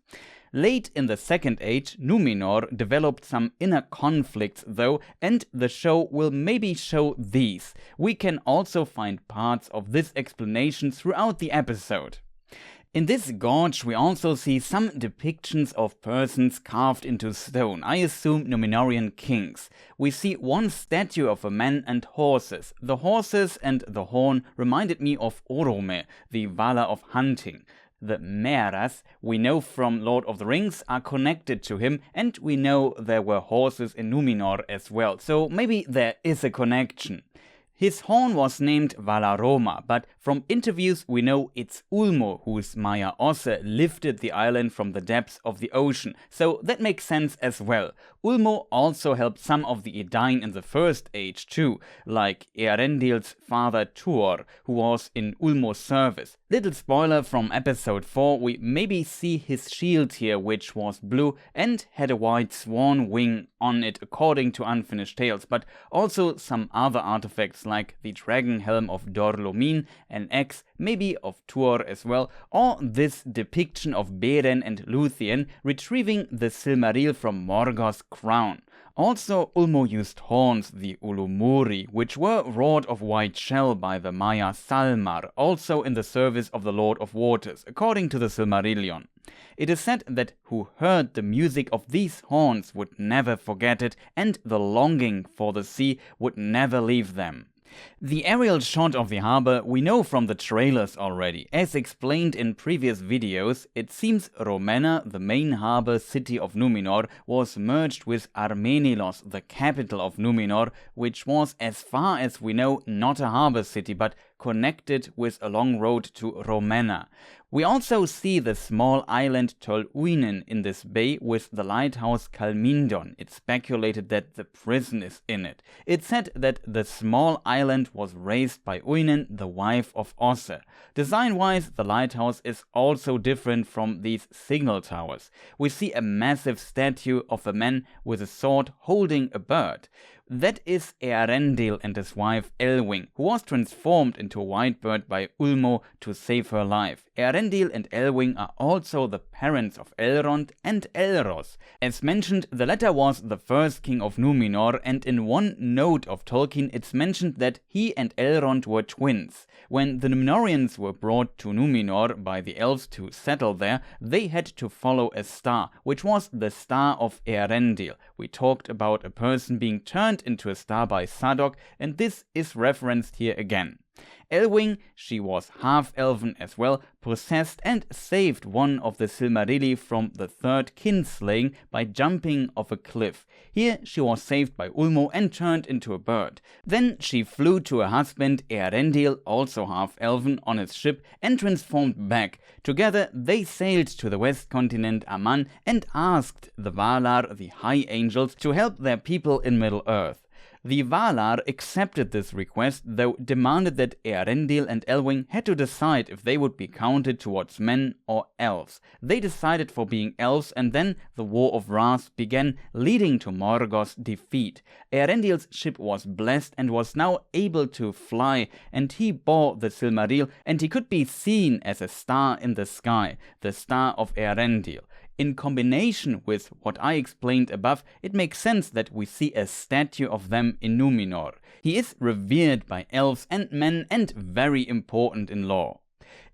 Late in the Second Age, Númenor developed some inner conflicts though, and the show will maybe show these. We can also find parts of this explanation throughout the episode. In this gorge we also see some depictions of persons carved into stone, I assume Númenorian kings. We see one statue of a man and horses. The horses and the horn reminded me of Orome, the Vala of hunting. The Mearas, we know from Lord of the Rings, are connected to him, and we know there were horses in Númenor as well, so maybe there is a connection. His horn was named Valaroma, but from interviews we know it's Ulmo whose Maya Osse lifted the island from the depths of the ocean, so that makes sense as well. Ulmo also helped some of the Edain in the First Age too, like Earendiel's father Tuor, who was in Ulmo's service. Little spoiler from episode 4, we maybe see his shield here, which was blue and had a white swan wing on it according to Unfinished Tales, but also some other artifacts like the dragon helm of Dorlomin, an axe, maybe of Tuor as well, or this depiction of Beren and Luthien retrieving the Silmaril from Morgoth's crown. Also, Ulmo used horns, the Ulumuri, which were wrought of white shell by the Maya Salmar, also in the service of the Lord of Waters, according to the Silmarillion. It is said that who heard the music of these horns would never forget it, and the longing for the sea would never leave them. The aerial shot of the harbor we know from the trailers already. As explained in previous videos, it seems Romena, the main harbor city of Númenor, was merged with Armenilos, the capital of Númenor, which was, as far as we know, not a harbor city, but connected with a long road to Romena. We also see the small island Toluinen in this bay with the lighthouse Calmindon. It's speculated that the prison is in it. It's said that the small island was raised by Uinen, the wife of Osse. Design-wise, the lighthouse is also different from these signal towers. We see a massive statue of a man with a sword holding a bird. That is Earendil and his wife Elwing, who was transformed into a white bird by Ulmo to save her life. Earendil and Elwing are also the parents of Elrond and Elros. As mentioned, the latter was the first king of Númenor, and in one note of Tolkien it's mentioned that he and Elrond were twins. When the Númenóreans were brought to Númenor by the elves to settle there, they had to follow a star, which was the Star of Erendio. We talked about a person being turned into a star by Sadok, and this is referenced here again. Elwing, she was half-elven as well, possessed and saved one of the Silmarilli from the third kinslaying by jumping off a cliff. Here she was saved by Ulmo and turned into a bird. Then she flew to her husband Earendil, also half-elven, on his ship and transformed back. Together they sailed to the west continent Aman and asked the Valar, the High Angels, to help their people in Middle-earth. The Valar accepted this request, though demanded that Earendil and Elwing had to decide if they would be counted towards men or elves. They decided for being elves, and then the War of Wrath began, leading to Morgoth's defeat. Earendil's ship was blessed and was now able to fly, and he bore the Silmaril, and he could be seen as a star in the sky, the Star of Erendio. In combination with what I explained above, it makes sense that we see a statue of them in Númenor. He is revered by elves and men and very important in lore.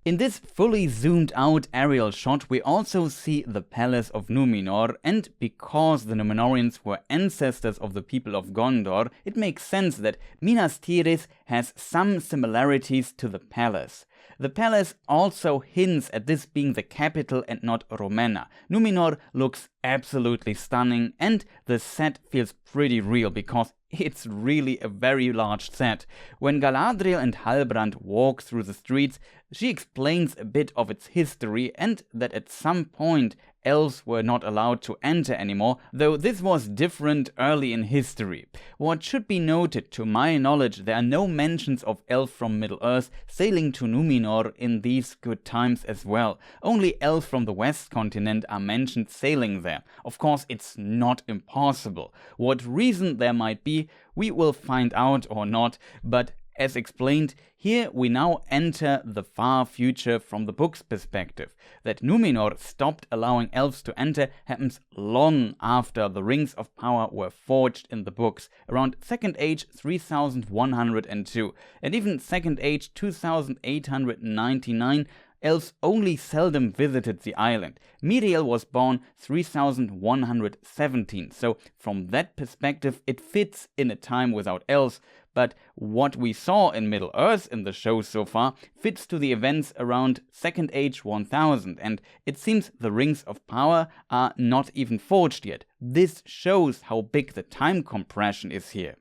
In this fully zoomed out aerial shot we also see the palace of Númenor, and because the Númenóreans were ancestors of the people of Gondor, it makes sense that Minas Tirith has some similarities to the palace. The palace also hints at this being the capital and not Romena. Numenor looks absolutely stunning, and the set feels pretty real because it's really a very large set. When Galadriel and Halbrand walk through the streets, she explains a bit of its history and that at some point elves were not allowed to enter anymore, though this was different early in history. What should be noted, to my knowledge, there are no mentions of elves from Middle-earth sailing to Numenor in these good times as well. Only elves from the west continent are mentioned sailing there. Of course, it's not impossible. What reason there might be, we will find out or not, but as explained, here we now enter the far future from the book's perspective. That Numenor stopped allowing elves to enter happens long after the Rings of Power were forged in the books, around 2nd Age 3102, and even 2nd Age 2899, elves only seldom visited the island. Miriel was born 3117, so from that perspective it fits in a time without elves, but what we saw in Middle-earth in the show so far fits to the events around 2nd Age 1000, and it seems the Rings of Power are not even forged yet. This shows how big the time compression is here.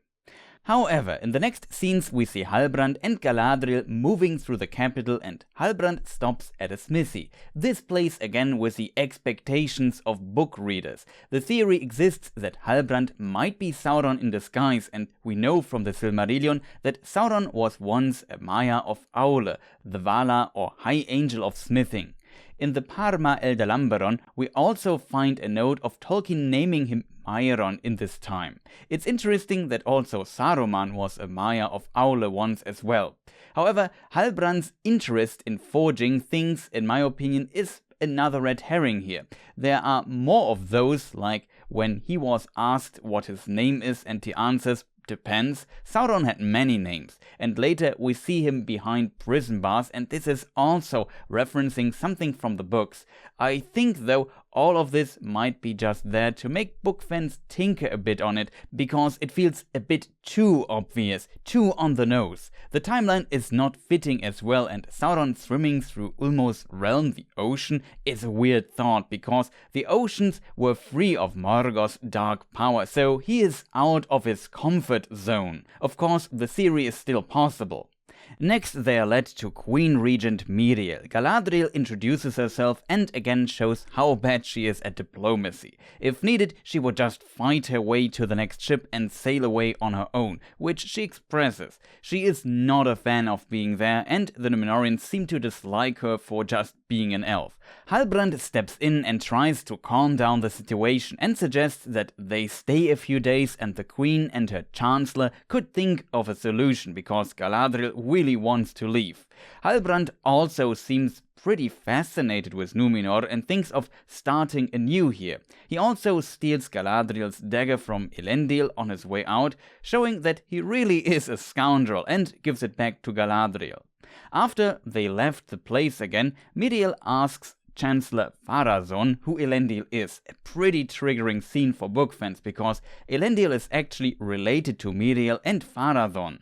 However, in the next scenes we see Halbrand and Galadriel moving through the capital, and Halbrand stops at a smithy. This plays again with the expectations of book readers. The theory exists that Halbrand might be Sauron in disguise, and we know from the Silmarillion that Sauron was once a Maya of Aule, the Vala or High Angel of Smithing. In the Parma Eldalamberon, we also find a note of Tolkien naming him Mairon in this time. It's interesting that also Saruman was a Maya of Aule once as well. However, Halbrand's interest in forging things, in my opinion, is another red herring here. There are more of those, like when he was asked what his name is and he answers, "Depends." Sauron had many names, and later we see him behind prison bars, and this is also referencing something from the books. I think, though, all of this might be just there to make book fans tinker a bit on it, because it feels a bit too obvious, too on the nose. The timeline is not fitting as well, and Sauron swimming through Ulmo's realm, the ocean, is a weird thought, because the oceans were free of Morgoth's dark power, so he is out of his comfort zone. Of course, the theory is still possible. Next, they are led to Queen Regent Miriel. Galadriel introduces herself and again shows how bad she is at diplomacy. If needed, she would just fight her way to the next ship and sail away on her own, which she expresses. She is not a fan of being there, and the Numenorians seem to dislike her for just being an elf. Halbrand steps in and tries to calm down the situation and suggests that they stay a few days and the Queen and her Chancellor could think of a solution, because Galadriel really wants to leave. Halbrand also seems pretty fascinated with Numenor and thinks of starting anew here. He also steals Galadriel's dagger from Elendil on his way out, showing that he really is a scoundrel, and gives it back to Galadriel. After they left the place again, Miriel asks Chancellor Pharazôn who Elendil is. A pretty triggering scene for book fans, because Elendil is actually related to Miriel and Pharazôn.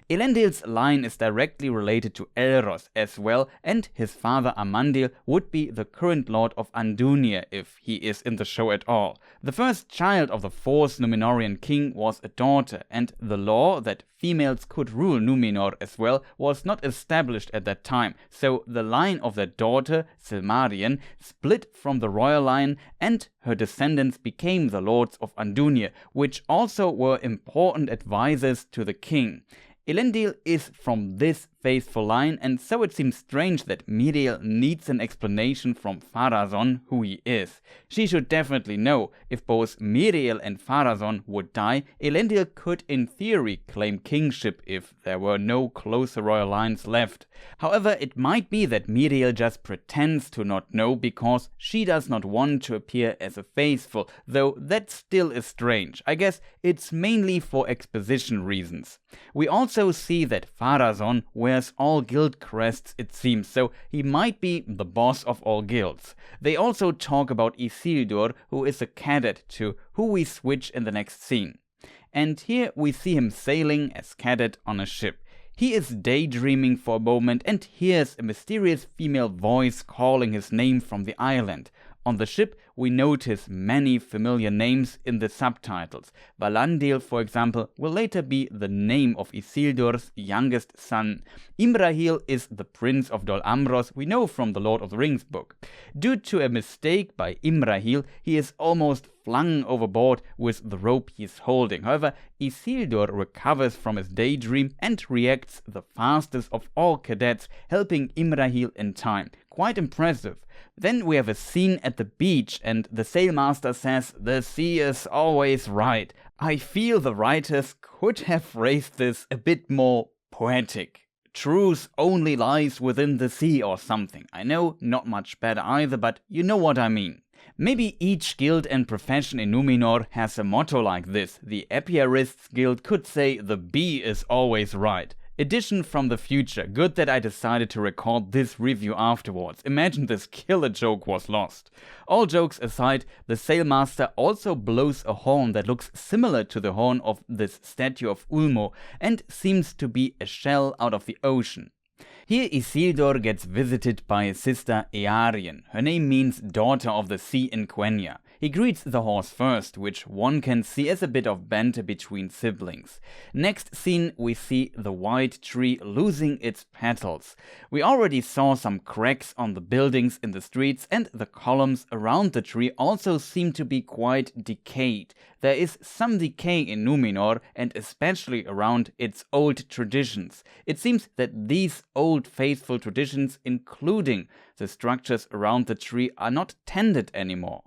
Elendil's line is directly related to Elros as well, and his father Amandil would be the current Lord of Andunia if he is in the show at all. The first child of the fourth Numenorean king was a daughter, and the law that females could rule Numenor as well was not established at that time, so the line of their daughter, Silmarillion, split from the royal line, and her descendants became the Lords of Andunia, which also were important advisors to the king. Elendil is from this faithful line, and so it seems strange that Miriel needs an explanation from Pharazôn who he is. She should definitely know. If both Miriel and Pharazôn would die, Elendil could in theory claim kingship if there were no closer royal lines left. However, it might be that Miriel just pretends to not know because she does not want to appear as a faithful, though that still is strange. I guess it's mainly for exposition reasons. We also see that Pharazôn wears all guild crests, it seems, so he might be the boss of all guilds. They also talk about Isildur, who is a cadet, to who we switch in the next scene. And here we see him sailing as cadet on a ship. He is daydreaming for a moment and hears a mysterious female voice calling his name from the island. On the ship, we notice many familiar names in the subtitles. Valandil, for example, will later be the name of Isildur's youngest son. Imrahil is the prince of Dol Amroth we know from the Lord of the Rings book. Due to a mistake by Imrahil, he is almost flung overboard with the rope he is holding. However, Isildur recovers from his daydream and reacts the fastest of all cadets, helping Imrahil in time. Quite impressive. Then we have a scene at the beach and the sailmaster says, "The sea is always right." I feel the writers could have phrased this a bit more poetic. Truth only lies within the sea or something. I know, not much better either, but you know what I mean. Maybe each guild and profession in Numenor has a motto like this. The Apiarists Guild could say, "The bee is always right." Addition from the future. Good that I decided to record this review afterwards. Imagine this killer joke was lost. All jokes aside, the sailmaster also blows a horn that looks similar to the horn of this statue of Ulmo and seems to be a shell out of the ocean. Here Isildur gets visited by his sister Eärien. Her name means daughter of the sea in Quenya. He greets the horse first, which one can see as a bit of banter between siblings. Next scene, we see the white tree losing its petals. We already saw some cracks on the buildings in the streets, and the columns around the tree also seem to be quite decayed. There is some decay in Numenor, and especially around its old traditions. It seems that these old faithful traditions, including the structures around the tree, are not tended anymore.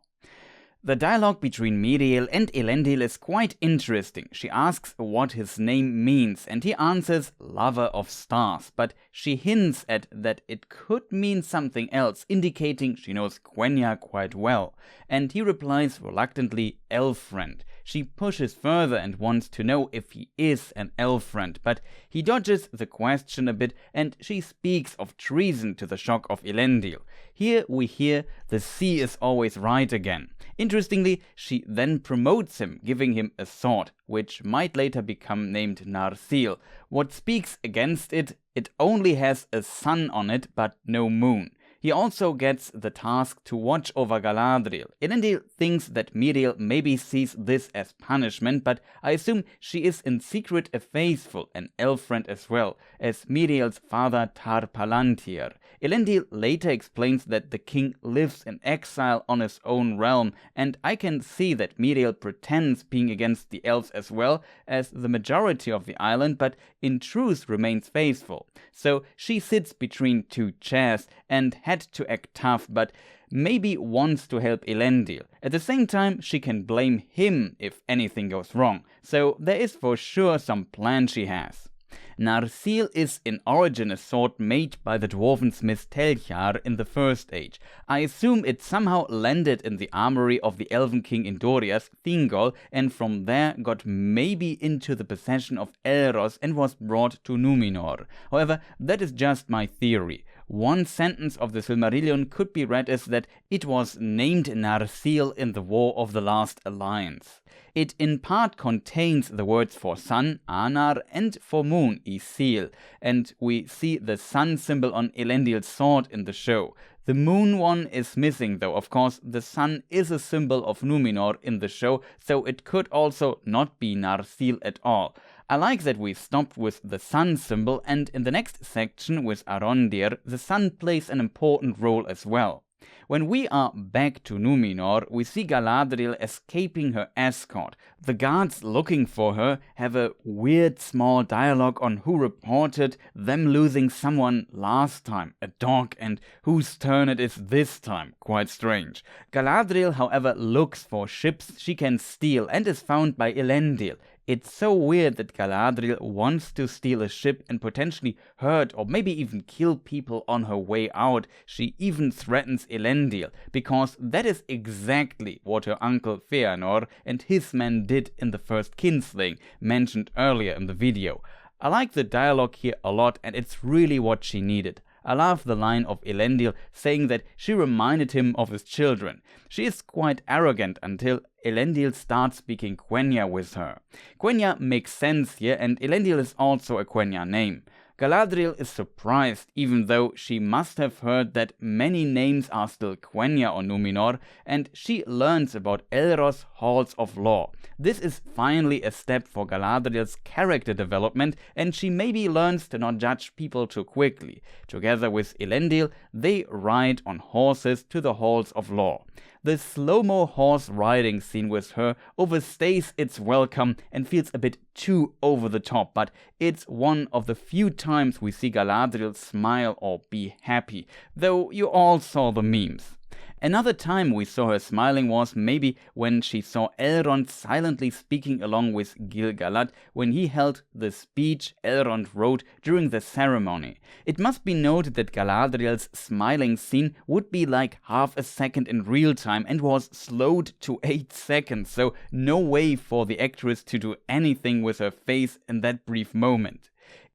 The dialogue between Miriel and Elendil is quite interesting. She asks what his name means and he answers lover of stars, but she hints at that it could mean something else, indicating she knows Quenya quite well, and he replies reluctantly Elfriend. She pushes further and wants to know if he is an Elfriend, but he dodges the question a bit and she speaks of treason to the shock of Elendil. Here we hear the sea is always right again. Interestingly, she then promotes him, giving him a sword, which might later become named Narsil. What speaks against it, it only has a sun on it, but no moon. He also gets the task to watch over Galadril. Elendil thinks that Miriel maybe sees this as punishment, but I assume she is in secret a faithful, an Elfriend as well, as Miriel's father Tar Palantir. Elendil later explains that the king lives in exile on his own realm, and I can see that Miriel pretends being against the elves as well as the majority of the island, but in truth remains faithful. So she sits between two chairs and had to act tough, but maybe wants to help Elendil. At the same time, she can blame him if anything goes wrong, so there is for sure some plan she has. Narsil is in origin a sword made by the dwarven smith Telchar in the First Age. I assume it somehow landed in the armory of the elven king in Doriath, Thingol, and from there got maybe into the possession of Elros and was brought to Numenor. However, that is just my theory. One sentence of the Silmarillion could be read as that it was named Narsil in the War of the Last Alliance. It in part contains the words for sun, Anar, and for moon, Isil, and we see the sun symbol on Elendil's sword in the show. The moon one is missing though. Of course, the sun is a symbol of Numenor in the show, so it could also not be Narsil at all. I like that we stopped with the sun symbol, and in the next section with Arondir, the sun plays an important role as well. When we are back to Numenor, we see Galadril escaping her escort. The guards looking for her have a weird small dialogue on who reported them losing someone last time, a dog, and whose turn it is this time. Quite strange. Galadril, however, looks for ships she can steal and is found by Elendil. It's so weird that Galadril wants to steal a ship and potentially hurt or maybe even kill people on her way out. She even threatens Elendil, because that is exactly what her uncle Feanor and his men did in the first kinslaying mentioned earlier in the video. I like the dialogue here a lot, and it's really what she needed. I love the line of Elendil saying that she reminded him of his children. She is quite arrogant until Elendil starts speaking Quenya with her. Quenya makes sense here, and Elendil is also a Quenya name. Galadriel is surprised, even though she must have heard that many names are still Quenya on Numenor, and she learns about Elros' Halls of Law. This is finally a step for Galadriel's character development, and she maybe learns to not judge people too quickly. Together with Elendil, they ride on horses to the Halls of Law. The slow-mo horse riding scene with her overstays its welcome and feels a bit too over the top, but it's one of the few times we see Galadriel smile or be happy, though you all saw the memes. Another time we saw her smiling was maybe when she saw Elrond silently speaking along with Gil-galad when he held the speech Elrond wrote during the ceremony. It must be noted that Galadriel's smiling scene would be like half a second in real time and was slowed to 8 seconds, so no way for the actress to do anything with her face in that brief moment.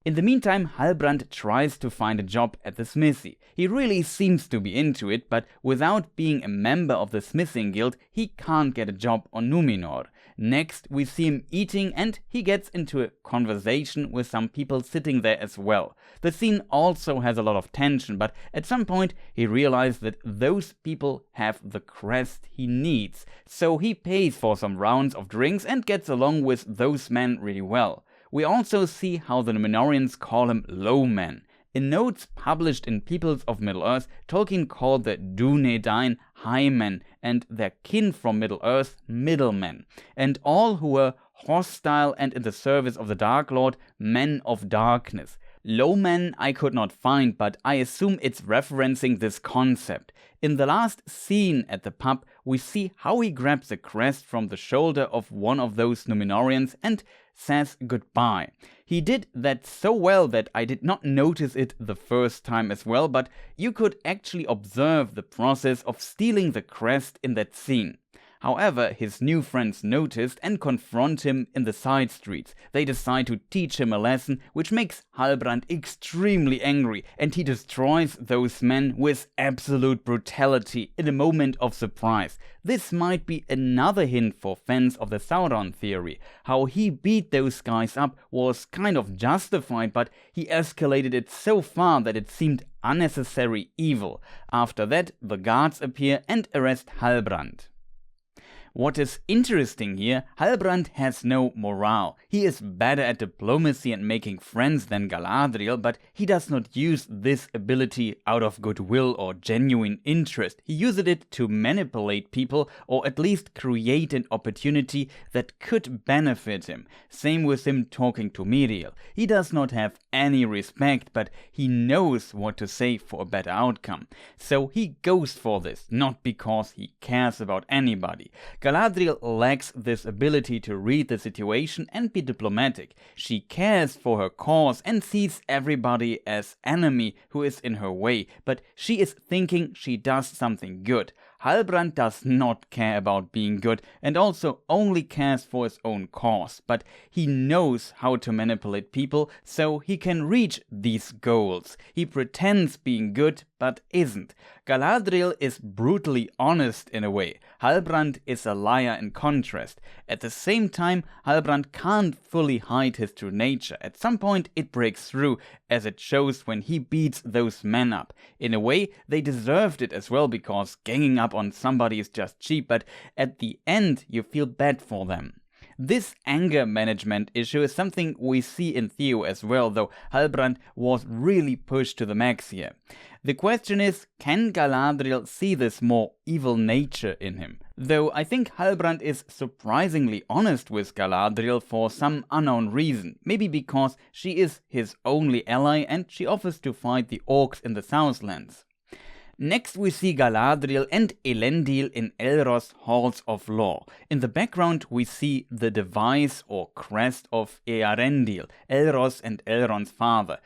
In the meantime, Halbrand tries to find a job at the smithy. He really seems to be into it, but without being a member of the smithing guild, he can't get a job on Numenor. Next, we see him eating and he gets into a conversation with some people sitting there as well. The scene also has a lot of tension, but at some point he realizes that those people have the crest he needs, so he pays for some rounds of drinks and gets along with those men really well. We also see how the Numenorians call him Low Men. In notes published in Peoples of Middle-earth, Tolkien called the Dúnedain High Men and their kin from Middle-earth Middlemen, and all who were hostile and in the service of the Dark Lord, Men of Darkness. Low Men I could not find, but I assume it's referencing this concept. In the last scene at the pub, we see how he grabs the crest from the shoulder of one of those Numenorians and says goodbye. He did that so well that I did not notice it the first time as well, but you could actually observe the process of stealing the crest in that scene. However, his new friends noticed and confront him in the side streets. They decide to teach him a lesson, which makes Halbrand extremely angry, and he destroys those men with absolute brutality in a moment of surprise. This might be another hint for fans of the Sauron theory. How he beat those guys up was kind of justified, but he escalated it so far that it seemed unnecessary evil. After that, the guards appear and arrest Halbrand. What is interesting here, Halbrand has no morale. He is better at diplomacy and making friends than Galadriel, but he does not use this ability out of goodwill or genuine interest. He uses it to manipulate people or at least create an opportunity that could benefit him. Same with him talking to Miriel. He does not have any respect, but he knows what to say for a better outcome. So he goes for this, not because he cares about anybody. Galadriel lacks this ability to read the situation and be diplomatic. She cares for her cause and sees everybody as enemy who is in her way, but she is thinking she does something good. Halbrand does not care about being good and also only cares for his own cause, but he knows how to manipulate people so he can reach these goals. He pretends being good but isn't. Galadriel is brutally honest in a way. Halbrand is a liar in contrast. At the same time, Halbrand can't fully hide his true nature. At some point it breaks through, as it shows when he beats those men up. In a way, they deserved it as well, because ganging up on somebody is just cheap, but at the end you feel bad for them. This anger management issue is something we see in Theo as well, though Halbrand was really pushed to the max here. The question is, can Galadriel see this more evil nature in him? Though I think Halbrand is surprisingly honest with Galadriel for some unknown reason. Maybe because she is his only ally and she offers to fight the orcs in the Southlands. Next we see Galadriel and Elendil in Elros' Halls of Law. In the background we see the device or crest of Eärendil, Elros and Elrond's father.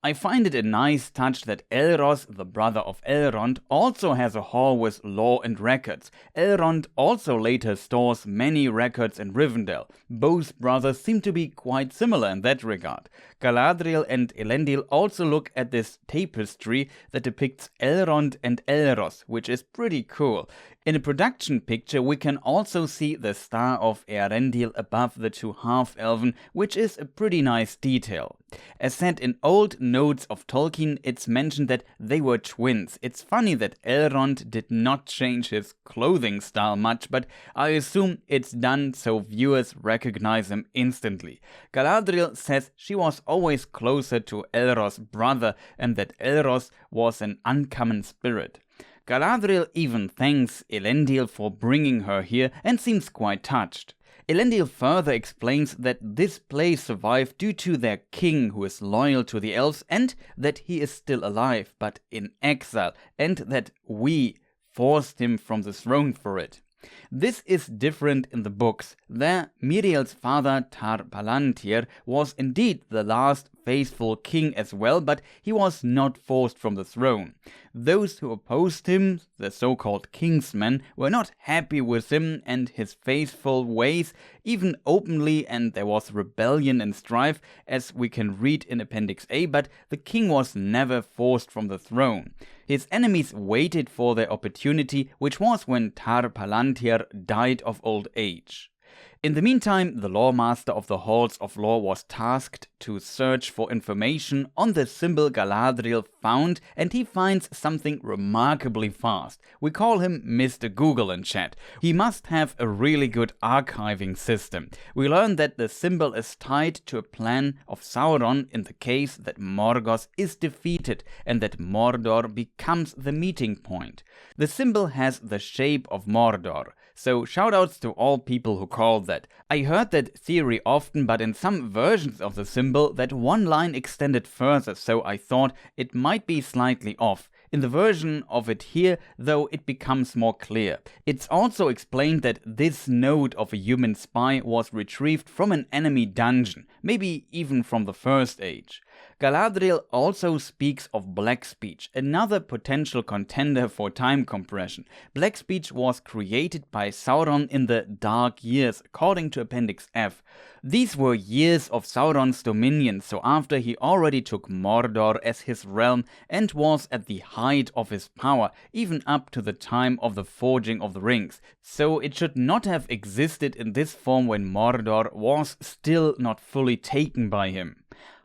I find it a nice touch that Elros, the brother of Elrond, also has a hall with lore and records. Elrond also later stores many records in Rivendell. Both brothers seem to be quite similar in that regard. Galadriel and Elendil also look at this tapestry that depicts Elrond and Elros, which is pretty cool. In a production picture we can also see the Star of Erendio above the two half-elven, which is a pretty nice detail. As said in old notes of Tolkien, it's mentioned that they were twins. It's funny that Elrond did not change his clothing style much, but I assume it's done so viewers recognize him instantly. Galadriel says she was always closer to Elros' brother and that Elros was an uncommon spirit. Galadriel even thanks Elendil for bringing her here and seems quite touched. Elendil further explains that this place survived due to their king who is loyal to the elves and that he is still alive but in exile and that we forced him from the throne for it. This is different in the books. There, Miriel's father Tar Palantir was indeed the last faithful king as well, but he was not forced from the throne. Those who opposed him, the so-called kingsmen, were not happy with him and his faithful ways, even openly, and there was rebellion and strife, as we can read in Appendix A, but the king was never forced from the throne. His enemies waited for their opportunity, which was when Tar Palantir died of old age. In the meantime, the lawmaster of the Halls of Lore was tasked to search for information on the symbol Galadriel found, and he finds something remarkably fast. We call him Mr. Google in chat. He must have a really good archiving system. We learn that the symbol is tied to a plan of Sauron in the case that Morgoth is defeated and that Mordor becomes the meeting point. The symbol has the shape of Mordor. So shoutouts to all people who call that. I heard that theory often, but in some versions of the symbol that one line extended further, so I thought it might be slightly off. In the version of it here, though, it becomes more clear. It's also explained that this node of a human spy was retrieved from an enemy dungeon, maybe even from the First Age. Galadriel also speaks of black speech, another potential contender for time compression. Black speech was created by Sauron in the Dark Years, according to Appendix F. These were years of Sauron's dominion, so after he already took Mordor as his realm and was at the height of his power, even up to the time of the forging of the rings. So it should not have existed in this form when Mordor was still not fully taken by him.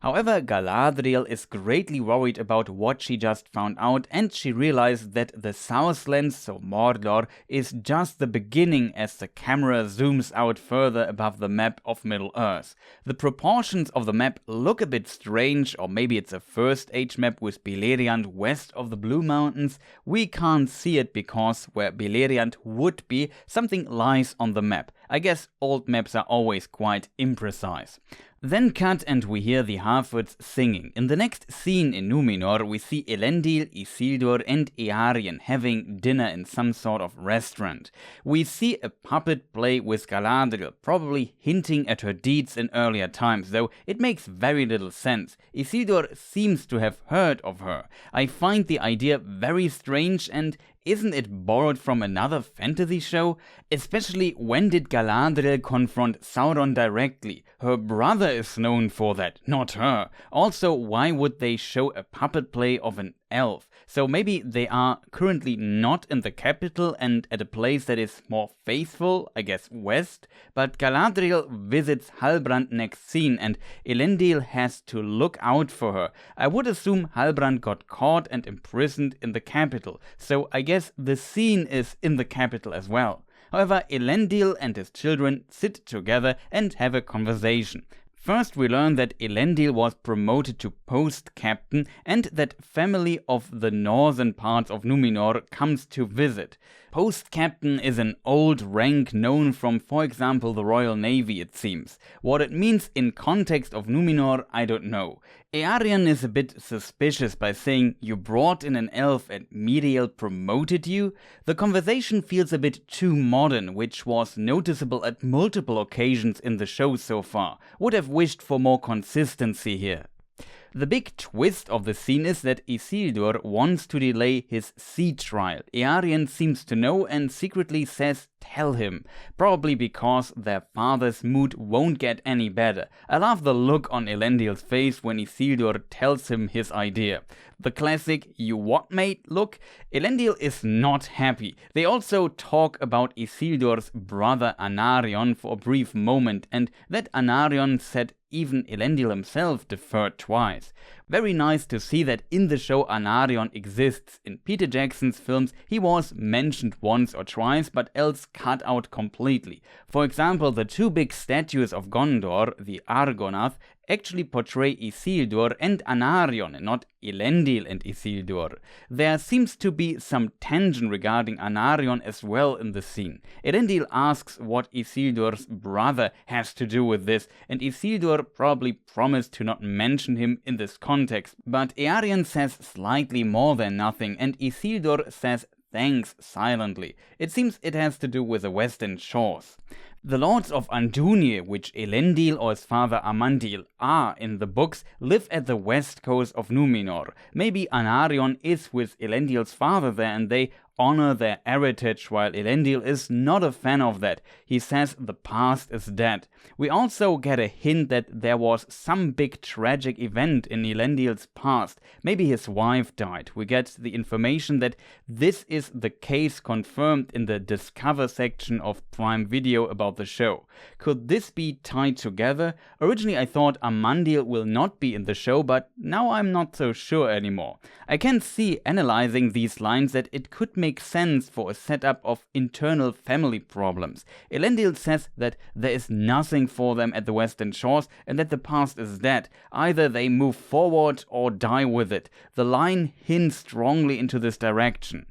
However, Galadriel is greatly worried about what she just found out, and she realizes that the Southlands, so Mordor, is just the beginning as the camera zooms out further above the map of Middle-earth. The proportions of the map look a bit strange, or maybe it's a First Age map with Beleriand west of the Blue Mountains. We can't see it because where Beleriand would be, something lies on the map. I guess old maps are always quite imprecise. Then cut and we hear the Half-Wits singing. In the next scene in Númenor we see Elendil, Isildur and Eärien having dinner in some sort of restaurant. We see a puppet play with Galadriel, probably hinting at her deeds in earlier times, though it makes very little sense. Isildur seems to have heard of her. I find the idea very strange, and isn't it borrowed from another fantasy show? Especially, when did Galadriel confront Sauron directly? Her brother is known for that, not her. Also, why would they show a puppet play of an elf? So maybe they are currently not in the capital and at a place that is more faithful, I guess west, but Galadriel visits Halbrand next scene and Elendil has to look out for her. I would assume Halbrand got caught and imprisoned in the capital, so I guess the scene is in the capital as well. However, Elendil and his children sit together and have a conversation. First we learn that Elendil was promoted to post-captain and that family of the northern parts of Númenor comes to visit. Post-captain is an old rank known from, for example, the Royal Navy, it seems. What it means in context of Númenor, I don't know. Eärien is a bit suspicious by saying, "You brought in an elf and Miriel promoted you?" The conversation feels a bit too modern, which was noticeable at multiple occasions in the show so far. Would have wished for more consistency here. The big twist of the scene is that Isildur wants to delay his sea trial. Eärien seems to know and secretly says tell him, probably because their father's mood won't get any better. I love the look on Elendil's face when Isildur tells him his idea. The classic "you what mate" look. Elendil is not happy. They also talk about Isildur's brother Anarion for a brief moment, and that Anarion said even Elendil himself deferred twice. Very nice to see that in the show Anarion exists. In Peter Jackson's films he was mentioned once or twice, but else cut out completely. For example, the two big statues of Gondor, the Argonath, actually portray Isildur and Anarion, and not Elendil and Isildur. There seems to be some tension regarding Anarion as well in the scene. Elendil asks what Isildur's brother has to do with this, and Isildur probably promised to not mention him in this context, but Eärien says slightly more than nothing, and Isildur says thanks silently. It seems it has to do with the western shores. The Lords of Andúni, which Elendil or his father Amandil are in the books, live at the west coast of Númenor. Maybe Anarion is with Elendil's father there and they honor their heritage, while Elendil is not a fan of that. He says the past is dead. We also get a hint that there was some big tragic event in Elendil's past. Maybe his wife died. We get the information that this is the case confirmed in the Discover section of Prime Video about the show. Could this be tied together? Originally I thought Amandil will not be in the show, but now I'm not so sure anymore. I can see, analyzing these lines, that it could make sense for a setup of internal family problems. Elendil says that there is nothing for them at the Western Shores and that the past is dead. Either they move forward or die with it. The line hints strongly into this direction.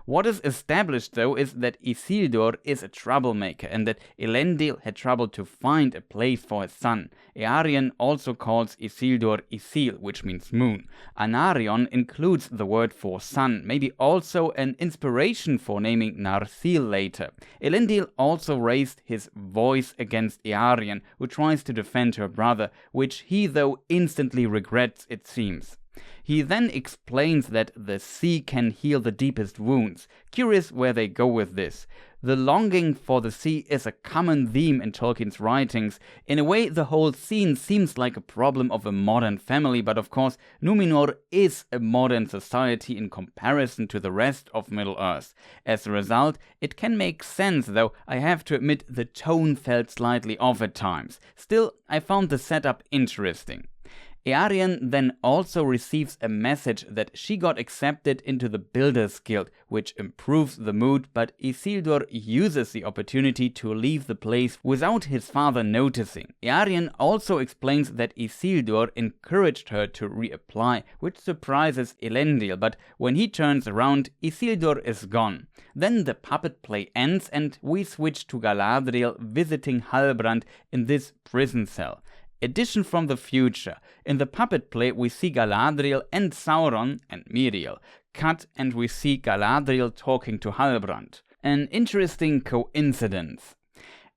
What is established though is that Isildur is a troublemaker and that Elendil had trouble to find a place for his son. Eärien also calls Isildur Isil, which means moon. Anarion includes the word for son, maybe also an inspiration for naming Narsil later. Elendil also raised his voice against Eärien, who tries to defend her brother, which he though instantly regrets, it seems. He then explains that the sea can heal the deepest wounds. Curious where they go with this. The longing for the sea is a common theme in Tolkien's writings. In a way, the whole scene seems like a problem of a modern family, but of course, Númenor is a modern society in comparison to the rest of Middle-earth. As a result, it can make sense, though I have to admit the tone felt slightly off at times. Still, I found the setup interesting. Eärien then also receives a message that she got accepted into the Builders Guild, which improves the mood, but Isildur uses the opportunity to leave the place without his father noticing. Eärien also explains that Isildur encouraged her to reapply, which surprises Elendil, but when he turns around, Isildur is gone. Then the puppet play ends and we switch to Galadriel visiting Halbrand in this prison cell. Addition from the future. In the puppet play we see Galadriel and Sauron and Miriel. Cut and we see Galadriel talking to Halbrand. An interesting coincidence.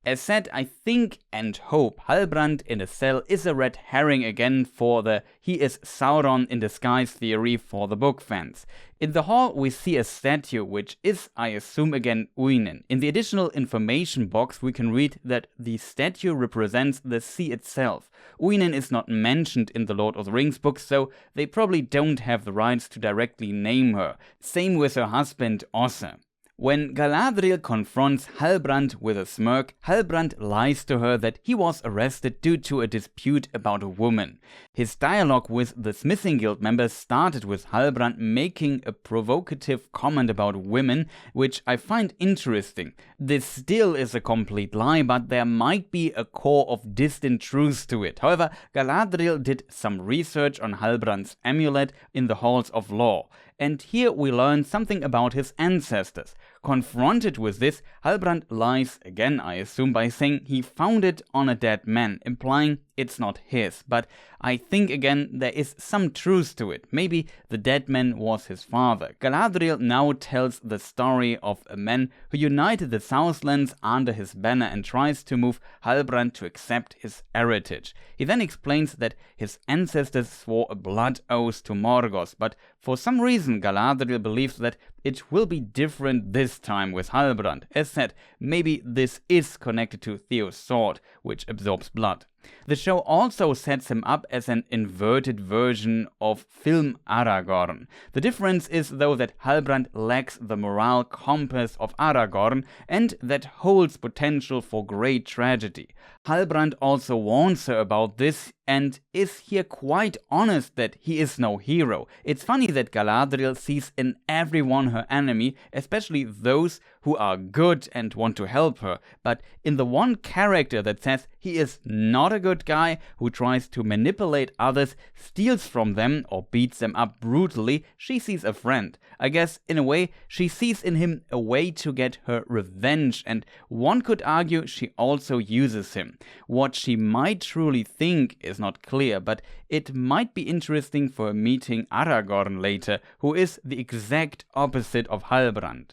As said, I think and hope Halbrand in a cell is a red herring again for the he is Sauron in disguise theory for the book fans. In the hall we see a statue which is, I assume again, Uinen. In the additional information box we can read that the statue represents the sea itself. Uinen is not mentioned in the Lord of the Rings books, so they probably don't have the rights to directly name her. Same with her husband Osse. When Galadriel confronts Halbrand with a smirk, Halbrand lies to her that he was arrested due to a dispute about a woman. His dialogue with the Smithing Guild members started with Halbrand making a provocative comment about women, which I find interesting. This still is a complete lie, but there might be a core of distant truth to it. However, Galadriel did some research on Halbrand's amulet in the Halls of Law. And here we learn something about his ancestors. Confronted with this, Halbrand lies again, I assume, by saying he found it on a dead man, implying it's not his. But I think again there is some truth to it. Maybe the dead man was his father. Galadriel now tells the story of a man who united the Southlands under his banner and tries to move Halbrand to accept his heritage. He then explains that his ancestors swore a blood oath to Morgoth, but for some reason Galadriel believes that it will be different this time with Halbrand. As said, maybe this is connected to Theo's sword, which absorbs blood. The show also sets him up as an inverted version of film Aragorn. The difference is though that Halbrand lacks the moral compass of Aragorn and that holds potential for great tragedy. Halbrand also warns her about this and is here quite honest that he is no hero. It's funny that Galadriel sees in everyone her enemy, especially those who are good and want to help her, but in the one character that says he is not a good guy, who tries to manipulate others, steals from them or beats them up brutally, she sees a friend. I guess in a way she sees in him a way to get her revenge, and one could argue she also uses him. What she might truly think is not clear, but it might be interesting for meeting Aragorn later, who is the exact opposite of Halbrand.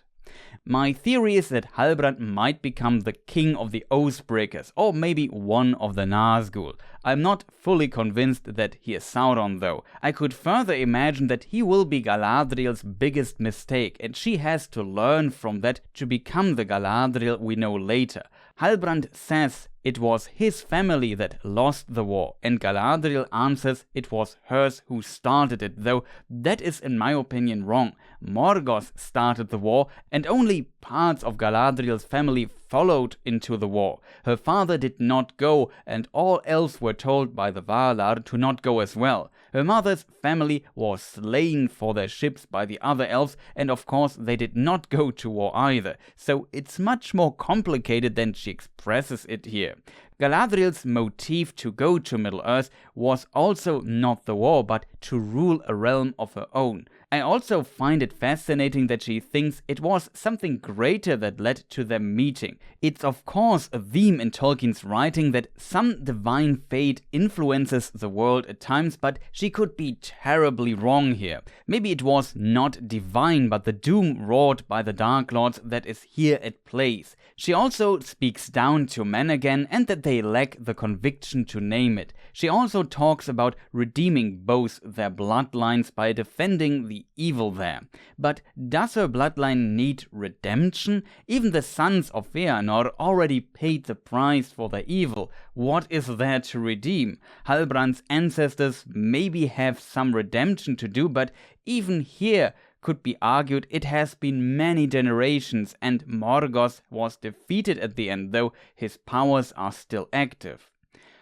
My theory is that Halbrand might become the king of the Oathbreakers, or maybe one of the Nazgul. I'm not fully convinced that he is Sauron though. I could further imagine that he will be Galadriel's biggest mistake, and she has to learn from that to become the Galadriel we know later. Halbrand says it was his family that lost the war, and Galadriel answers it was hers who started it, though that is in my opinion wrong. Morgoth started the war, and only parts of Galadriel's family followed into the war. Her father did not go, and all elves were told by the Valar to not go as well. Her mother's family was slain for their ships by the other elves, and of course they did not go to war either. So it's much more complicated than she expresses it here. Galadriel's motive to go to Middle-earth was also not the war, but to rule a realm of her own. I also find it fascinating that she thinks it was something greater that led to their meeting. It's of course a theme in Tolkien's writing that some divine fate influences the world at times, but she could be terribly wrong here. Maybe it was not divine, but the doom wrought by the Dark Lords that is here at play. She also speaks down to men again, and that they lack the conviction to name it. She also talks about redeeming both their bloodlines by defending the evil there. But does her bloodline need redemption? Even the sons of Feanor already paid the price for their evil. What is there to redeem? Halbrand's ancestors maybe have some redemption to do, but even here could be argued it has been many generations, and Morgoth was defeated at the end, though his powers are still active.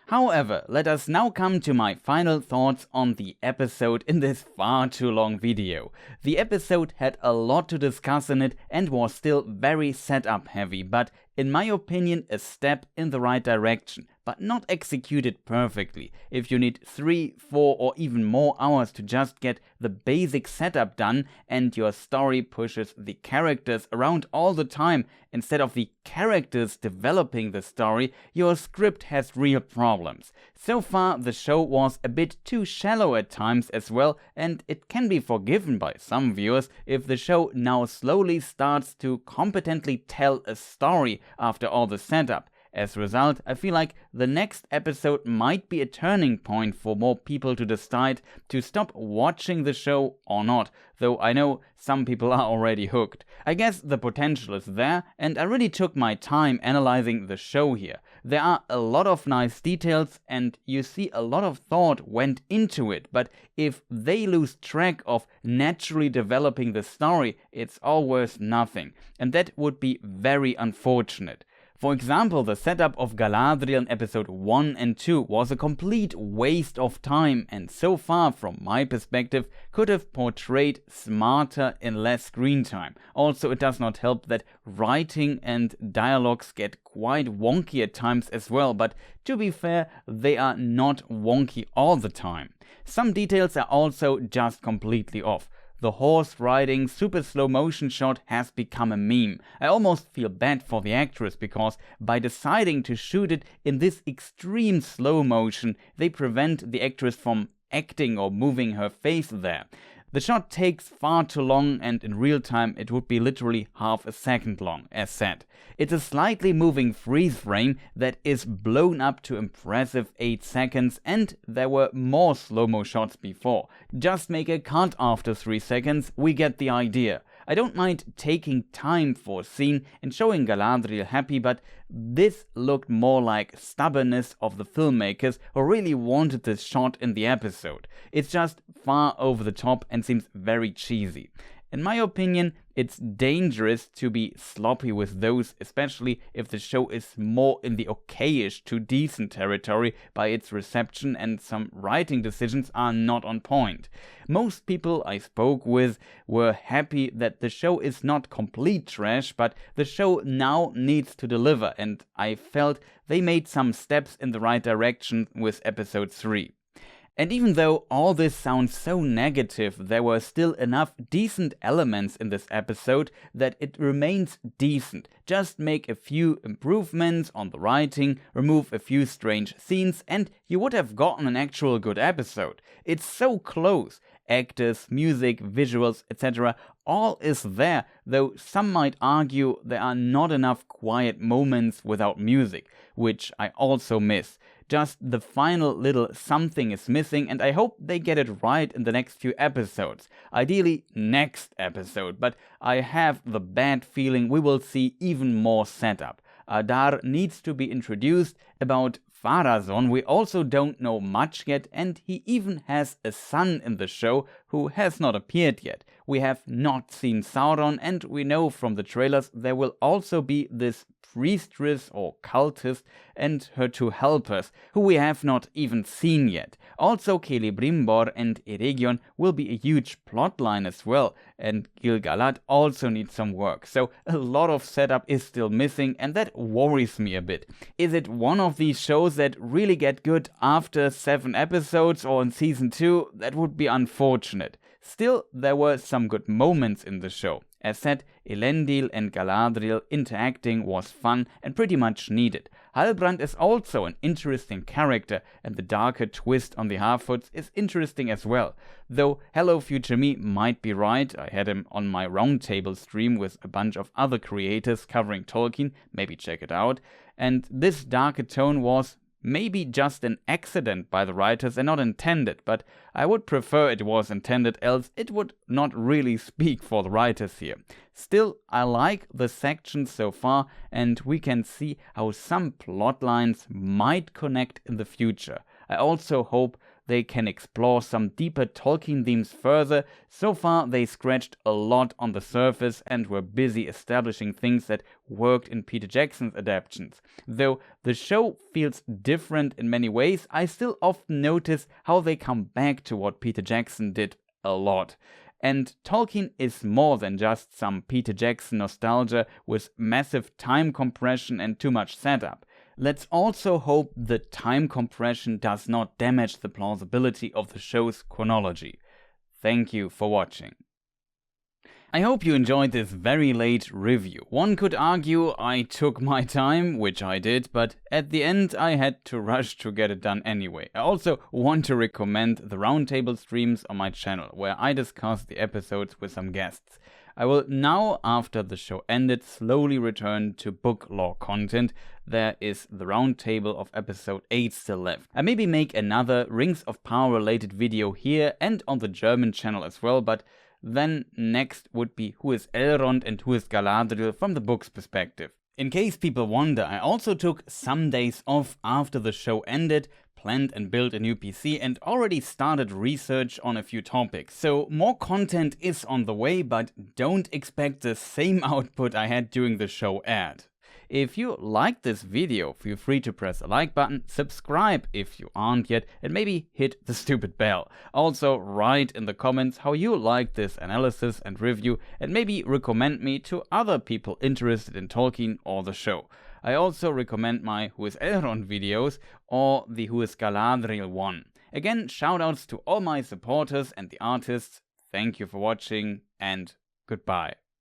However, let us now come to my final thoughts on the episode in this far too long video. The episode had a lot to discuss in it and was still very setup heavy, but in my opinion a step in the right direction, but not executed perfectly. If you need 3, 4 or even more hours to just get the basic setup done and your story pushes the characters around all the time instead of the characters developing the story, your script has real problems. So far the show was a bit too shallow at times as well, and it can be forgiven by some viewers if the show now slowly starts to competently tell a story after all the setup. As a result, I feel like the next episode might be a turning point for more people to decide to stop watching the show or not, though I know some people are already hooked. I guess the potential is there, and I really took my time analyzing the show here. There are a lot of nice details, and you see a lot of thought went into it, but if they lose track of naturally developing the story, it's all worth nothing, and that would be very unfortunate. For example, the setup of Galadriel in episode 1 and 2 was a complete waste of time, and so far from my perspective could have portrayed smarter in less screen time. Also, it does not help that writing and dialogues get quite wonky at times as well, but to be fair, they are not wonky all the time. Some details are also just completely off. The horse riding super slow motion shot has become a meme. I almost feel bad for the actress because by deciding to shoot it in this extreme slow motion, they prevent the actress from acting or moving her face there. The shot takes far too long, and in real time it would be literally half a second long, as said. It's a slightly moving freeze frame that is blown up to impressive 8 seconds, and there were more slow-mo shots before. Just make a cut after 3 seconds, we get the idea. I don't mind taking time for a scene and showing Galadriel happy, but this looked more like stubbornness of the filmmakers who really wanted this shot in the episode. It's just far over the top and seems very cheesy. In my opinion, it's dangerous to be sloppy with those, especially if the show is more in the okayish to decent territory by its reception and some writing decisions are not on point. Most people I spoke with were happy that the show is not complete trash, but the show now needs to deliver, and I felt they made some steps in the right direction with episode 3. And even though all this sounds so negative, there were still enough decent elements in this episode that it remains decent. Just make a few improvements on the writing, remove a few strange scenes, and you would have gotten an actual good episode. It's so close. Actors, music, visuals, etc. all is there, though some might argue there are not enough quiet moments without music, which I also miss. Just the final little something is missing, and I hope they get it right in the next few episodes. Ideally, next episode, but I have the bad feeling we will see even more setup. Adar needs to be introduced. About Pharazôn we also don't know much yet, and he even has a son in the show who has not appeared yet. We have not seen Sauron, and we know from the trailers there will also be this priestess or cultist and her two helpers, who we have not even seen yet. Also Celebrimbor and Eregion will be a huge plotline as well, and Gil-galad also needs some work, so a lot of setup is still missing, and that worries me a bit. Is it one of these shows that really get good after 7 episodes or in season 2? That would be unfortunate. Still, there were some good moments in the show. As said, Elendil and Galadriel interacting was fun and pretty much needed. Halbrand is also an interesting character, and the darker twist on the Harfoots is interesting as well. Though Hello Future Me might be right, I had him on my roundtable stream with a bunch of other creators covering Tolkien, maybe check it out, and this darker tone was maybe just an accident by the writers and not intended, but I would prefer it was intended, else it would not really speak for the writers here. Still, I like the section so far, and we can see how some plot lines might connect in the future. I also hope they can explore some deeper Tolkien themes further. So far they scratched a lot on the surface and were busy establishing things that worked in Peter Jackson's adaptations. Though the show feels different in many ways, I still often notice how they come back to what Peter Jackson did a lot. And Tolkien is more than just some Peter Jackson nostalgia with massive time compression and too much setup. Let's also hope the time compression does not damage the plausibility of the show's chronology. Thank you for watching. I hope you enjoyed this very late review. One could argue I took my time, which I did, but at the end I had to rush to get it done anyway. I also want to recommend the roundtable streams on my channel, where I discuss the episodes with some guests. I will now, after the show ended, slowly return to book lore content. There is the roundtable of episode 8 still left. I maybe make another Rings of Power related video here and on the German channel as well, but then next would be who is Elrond and who is Galadriel from the book's perspective. In case people wonder, I also took some days off after the show ended, planned and built a new PC, and already started research on a few topics. So more content is on the way, but don't expect the same output I had during the show aired. If you liked this video, feel free to press the like button, subscribe if you aren't yet, and maybe hit the stupid bell. Also write in the comments how you liked this analysis and review, and maybe recommend me to other people interested in Tolkien or the show. I also recommend my Who is Elrond videos or the Who is Galadriel one. Again, shoutouts to all my supporters and the artists. Thank you for watching and goodbye.